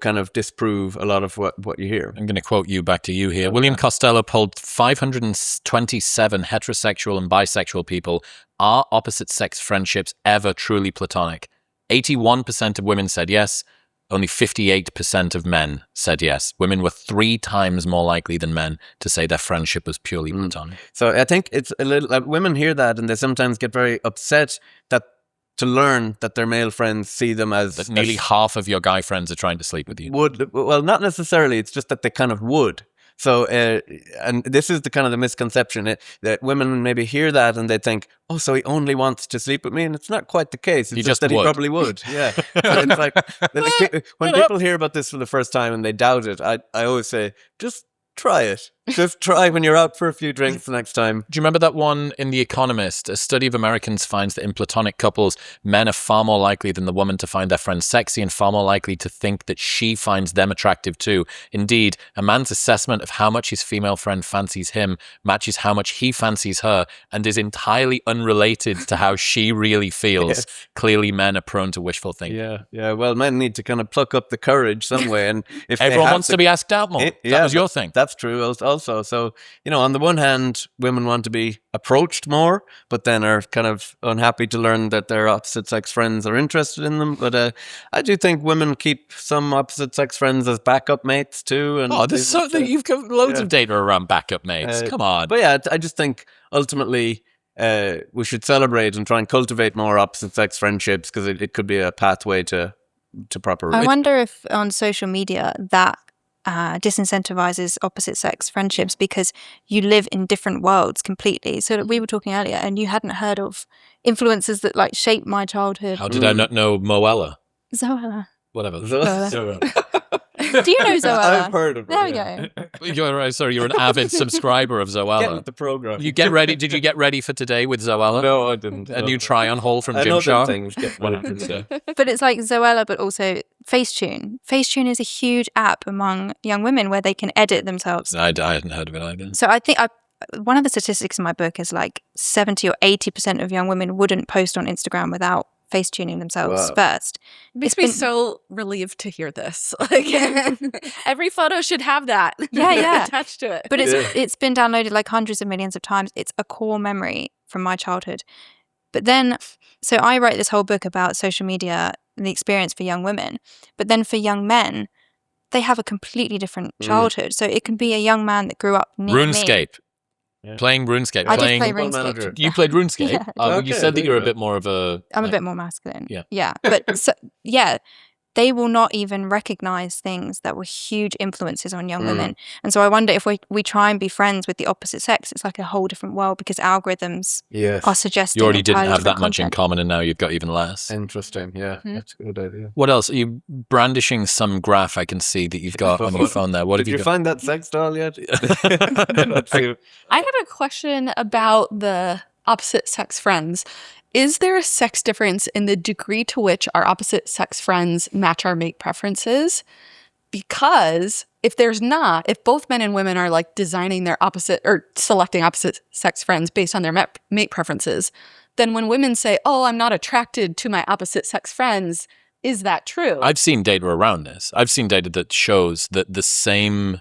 kind of disprove a lot of what you hear. I'm going to quote you back to you here. William Costello polled 527 heterosexual and bisexual people. Are opposite sex friendships ever truly platonic? 81% of women said yes. Only 58% of men said yes. Women were 3 times more likely than men to say their friendship was purely platonic. So I think it's a little, women hear that and they sometimes get very upset to learn that their male friends see them as... That nearly half of your guy friends are trying to sleep with you. Well, not necessarily. It's just that they kind of would. So, and this is the kind of the misconception that women maybe hear that and they think, oh, so he only wants to sleep with me, and it's not quite the case. It's just that he probably would. Yeah. So it's like when people hear about this for the first time and they doubt it, I always say, just try it. Just try when you're out for a few drinks the next time. Do you remember that one in The Economist? A study of Americans finds that in platonic couples, men are far more likely than the woman to find their friend sexy and far more likely to think that she finds them attractive too. Indeed, a man's assessment of how much his female friend fancies him matches how much he fancies her and is entirely unrelated to how she really feels. Yes. Clearly, men are prone to wishful thinking. Yeah. Well, men need to kind of pluck up the courage some way. And if everyone wants to be asked out more. That was your thing. That's true also. So, on the one hand, women want to be approached more, but then are kind of unhappy to learn that their opposite sex friends are interested in them. But I do think women keep some opposite sex friends as backup mates too. And there's something you've got loads of data around backup mates. Come on. But yeah, I just think ultimately we should celebrate and try and cultivate more opposite sex friendships because it could be a pathway to proper. I wonder if on social media that disincentivizes opposite sex friendships because you live in different worlds completely. So we were talking earlier and you hadn't heard of influences that like shaped my childhood. How did I not know Moella? Zoella. Whatever. Zoella. Do you know Zoella? I've heard of her. There we go. You're an avid subscriber of Zoella. Get with the program. You get ready. Did you get ready for today with Zoella? No, I didn't. A new try-on haul from Gymshark? Things get But it's like Zoella, but also Facetune. Facetune is a huge app among young women where they can edit themselves. I hadn't heard of it either. So I think one of the statistics in my book is like 70 or 80% of young women wouldn't post on Instagram without face tuning themselves Wow. first. Makes It's me been- so relieved to hear this. Like every photo should have that Yeah. attached to it. But Yeah. it's been downloaded like hundreds of millions of times. It's a core memory from my childhood. But then, so I wrote this whole book about social media and the experience for young women. But then for young men, they have a completely different childhood. So it can be a young man that grew up near me. RuneScape. Yeah. Playing RuneScape. I did play Football RuneScape. Manager. You played RuneScape? Yeah. You Okay, said that there you're you a go. bit more of a... I'm a bit more masculine. Yeah. Yeah. But so, yeah, they will not even recognize things that were huge influences on young women. And so I wonder if we try and be friends with the opposite sex, it's like a whole different world because algorithms Yes. are suggesting You already didn't entirely have that different much in content. common, and now you've got even less. Interesting. Yeah, that's a good idea. What else? Are you brandishing some graph I can see that you've got on your phone there? What Did have you you got? find that sex doll yet? Let's see. I have a question about the opposite sex friends. Is there a sex difference in the degree to which our opposite sex friends match our mate preferences? Because if there's not, if both men and women are like designing their opposite or selecting opposite sex friends based on their mate preferences, then when women say, oh, I'm not attracted to my opposite sex friends, is that true? I've seen data around this. I've seen data that shows that the same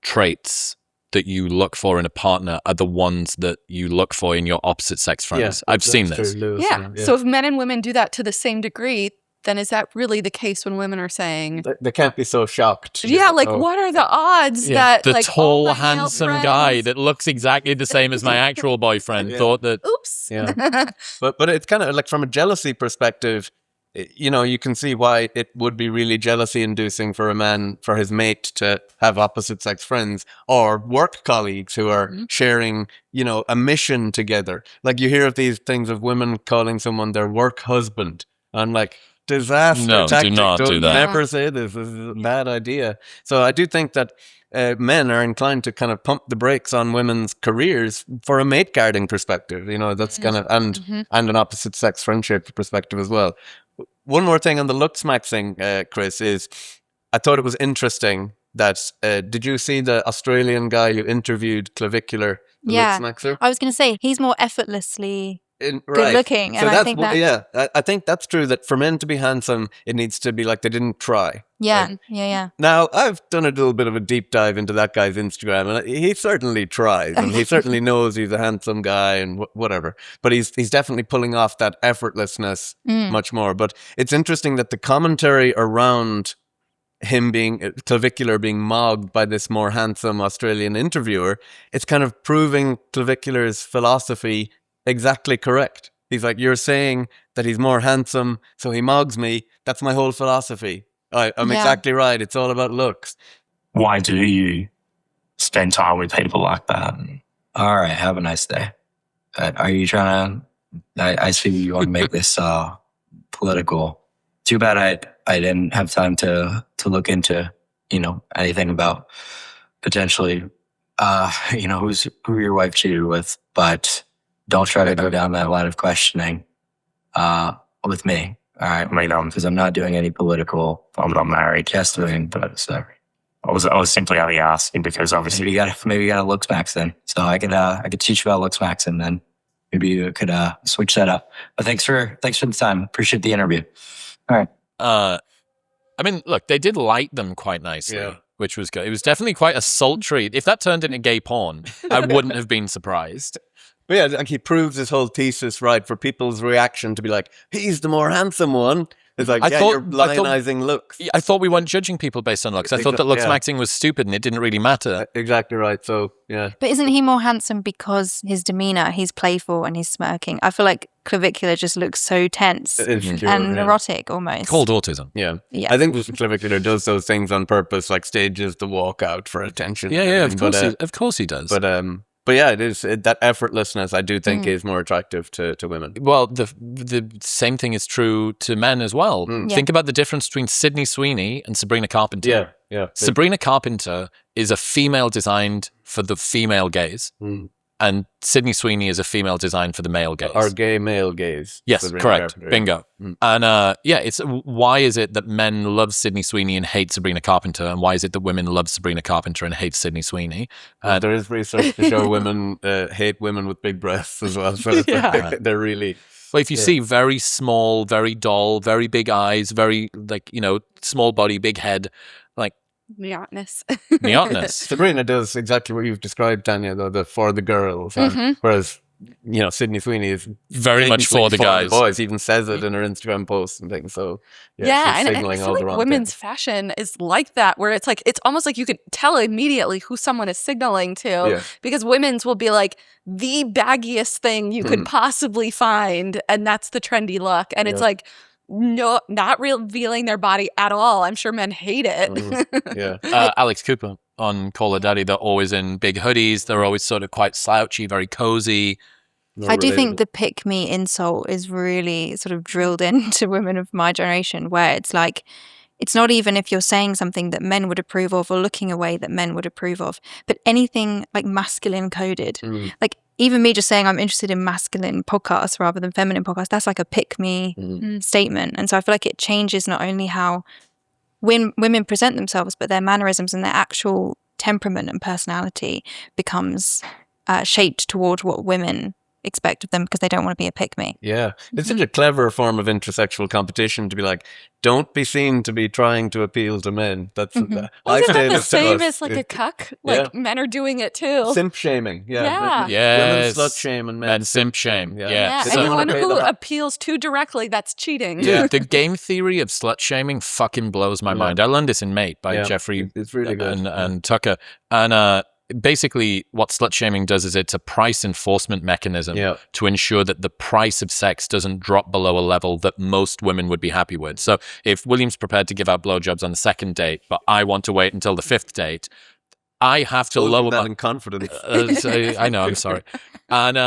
traits that you look for in a partner are the ones that you look for in your opposite sex friends. I've seen this. Yeah. So if men and women do that to the same degree, then is that really the case when women are saying, They can't be so shocked. yeah, like Oh. what are the odds that the like all tall, my male handsome guy friends- that looks exactly the same as my actual boyfriend Yeah. thought that. Oops. Yeah. But it's kind of like from a jealousy perspective, you know, you can see why it would be really jealousy inducing for a man, for his mate to have opposite sex friends or work colleagues who are sharing, you know, a mission together. Like you hear of these things of women calling someone their work husband. And like, disaster No, do tactic. not do Don't that. Never say this. This is a bad idea. So I do think that men are inclined to kind of pump the brakes on women's careers for a mate guarding perspective. You know, that's kind of and an opposite sex friendship perspective as well. One more thing on the Looksmaxxing, Chris, is I thought it was interesting that did you see the Australian guy who interviewed Clavicular, the Yeah. Looksmaxxer? I was going to say, he's more effortlessly Right. good looking. And I that's think what- that, yeah, I think that's true that for men to be handsome, it needs to be like they didn't try. yeah. Now, I've done a little bit of a deep dive into that guy's Instagram, and he certainly tries, and he certainly knows he's a handsome guy and whatever. But he's definitely pulling off that effortlessness much more. But it's interesting that the commentary around him being Clavicular being mogged by this more handsome Australian interviewer, it's kind of proving Clavicular's philosophy exactly correct. He's like, you're saying that he's more handsome, so he mogs me. That's my whole philosophy. I'm Yeah. exactly right. It's all about looks. Why do you spend time with people like that? All right, have a nice day. Are you trying to? I see you want to make this political. Too bad I didn't have time to look into anything about potentially who your wife cheated with, but don't try to go down that line of questioning with me. All right, because I'm not doing any political. I'm not married. Gesturing, but so I was simply only asking because obviously maybe you got a Looksmaxxing, so I could teach you about Looksmaxxing, then maybe you could switch that up. But thanks for the time. Appreciate the interview. All right. I mean, look, they did light them quite nicely, Yeah. which was good. It was definitely quite a sultry. If that turned into gay porn, I wouldn't have been surprised. But yeah, like he proves his whole thesis right for people's reaction to be like, he's the more handsome one. It's like, you're lionizing looks. I thought we weren't judging people based on looks. I thought that Yeah. Looksmaxxing was stupid and it didn't really matter. Exactly right. So, yeah. But isn't he more handsome because his demeanor, he's playful and he's smirking? I feel like Clavicular just looks so tense Insecure, and yeah. neurotic almost. Cold autism. Yeah. Yeah. I think Clavicular does those things on purpose, like stages the walk out for attention. Yeah, of course, But, of course he does. but yeah, it is that effortlessness. I do think is more attractive to women. Well, the same thing is true to men as well. Yeah. Think about the difference between Sydney Sweeney and Sabrina Carpenter. Yeah. Sabrina Carpenter is a female designed for the female gaze, and Sydney Sweeney is a female designed for the male gaze. Our gay male gaze. Yes, Sabrina correct. Carpenter, yeah. Bingo. And it's why is it that men love Sydney Sweeney and hate Sabrina Carpenter, and why is it that women love Sabrina Carpenter and hate Sydney Sweeney? There is research to show women hate women with big breasts as well. So it's like they're really Well, if you see very small, very dull, very big eyes, very small body, big head, like Neotness. neotness. Sabrina does exactly what you've described, Tanya, though, the for the girls. Whereas, Sydney Sweeney is Very much for the guys. boys, even says it in her Instagram posts and things. So, she's and I signaling feel all the like wrong women's things. fashion is like that, where it's almost like you could tell immediately who someone is signaling to, Yeah. because women's will be like the baggiest thing you could possibly find, and that's the trendy look, and it's like, no, not revealing their body at all. I'm sure men hate it. Yeah. Alex Cooper on Call Her Daddy, they're always in big hoodies. They're always sort of quite slouchy, very cozy. I do think the pick me insult is really sort of drilled into women of my generation, where it's like, it's not even if you're saying something that men would approve of or looking a way that men would approve of, but anything like masculine coded. Like even me just saying I'm interested in masculine podcasts rather than feminine podcasts, that's like a pick me statement. And so I feel like it changes not only how women present themselves, but their mannerisms and their actual temperament and personality becomes shaped toward what women expect of them, because they don't want to be a pick me. Yeah. It's such a clever form of intersexual competition to be like, don't be seen to be trying to appeal to men. That's Isn't that say the this to same us. as like a cuck? Like men are doing it too. Simp shaming. Yeah. Yes. Women slut shame and men Men simp shame. Yeah. Yeah. They don't Anyone wanna pay who the- appeals too directly, that's cheating. Yeah, the game theory of slut shaming fucking blows my mind. I learned this in Mate by Jeffrey It's really good. and Tucker. And basically what slut shaming does is it's a price enforcement mechanism to ensure that the price of sex doesn't drop below a level that most women would be happy with. So if William's prepared to give out blowjobs on the second date, but I want to wait until the fifth date, I have to lower that my in confidence. I know, I'm sorry. And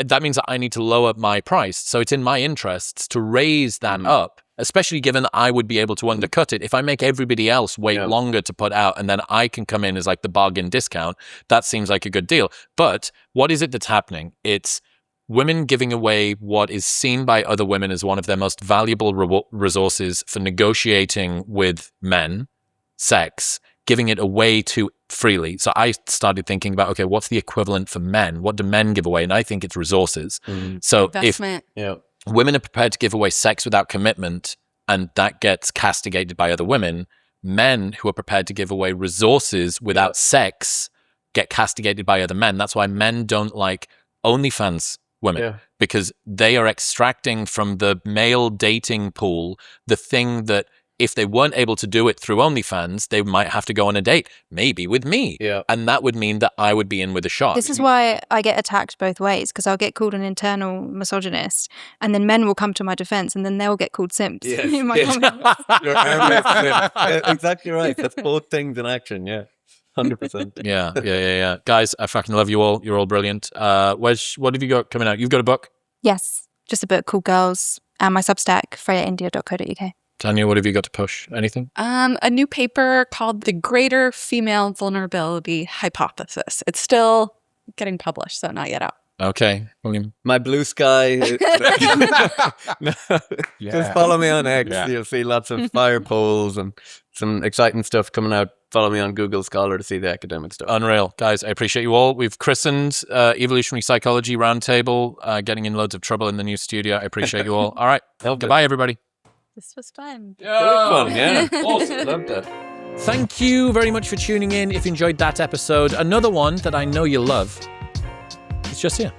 that means that I need to lower my price. So it's in my interests to raise that up, especially given that I would be able to undercut it. If I make everybody else wait longer to put out and then I can come in as like the bargain discount, that seems like a good deal. But what is it that's happening? It's women giving away what is seen by other women as one of their most valuable resources for negotiating with men, sex, giving it away too freely. So I started thinking about, okay, what's the equivalent for men? What do men give away? And I think it's resources. So Investment. if women are prepared to give away sex without commitment and that gets castigated by other women, men who are prepared to give away resources without sex get castigated by other men. That's why men don't like OnlyFans women, because they are extracting from the male dating pool the thing that if they weren't able to do it through OnlyFans, they might have to go on a date, maybe with me. And that would mean that I would be in with a shot. This is why I get attacked both ways, because I'll get called an internal misogynist, and then men will come to my defense, and then they'll get called simps. In my comments. You're exactly right. That's both things in action. 100%. Yeah. Guys, I fucking love you all. You're all brilliant. What have you got coming out? You've got a book? Yes, just a book called Girls, and my Substack, freyaindia.co.uk. Tania, what have you got to push? Anything? A new paper called The Greater Female Vulnerability Hypothesis. It's still getting published, so not yet out. Okay, William. My blue sky. Just follow me on X. You'll see lots of fire polls and some exciting stuff coming out. Follow me on Google Scholar to see the academic stuff. Unreal. Guys, I appreciate you all. We've christened Evolutionary Psychology Roundtable, getting in loads of trouble in the new studio. I appreciate you all. All right. Goodbye, everybody. This was fun. Fun, Awesome. Loved it. Thank you very much for tuning in. If you enjoyed that episode, another one that I know you love, it's just here.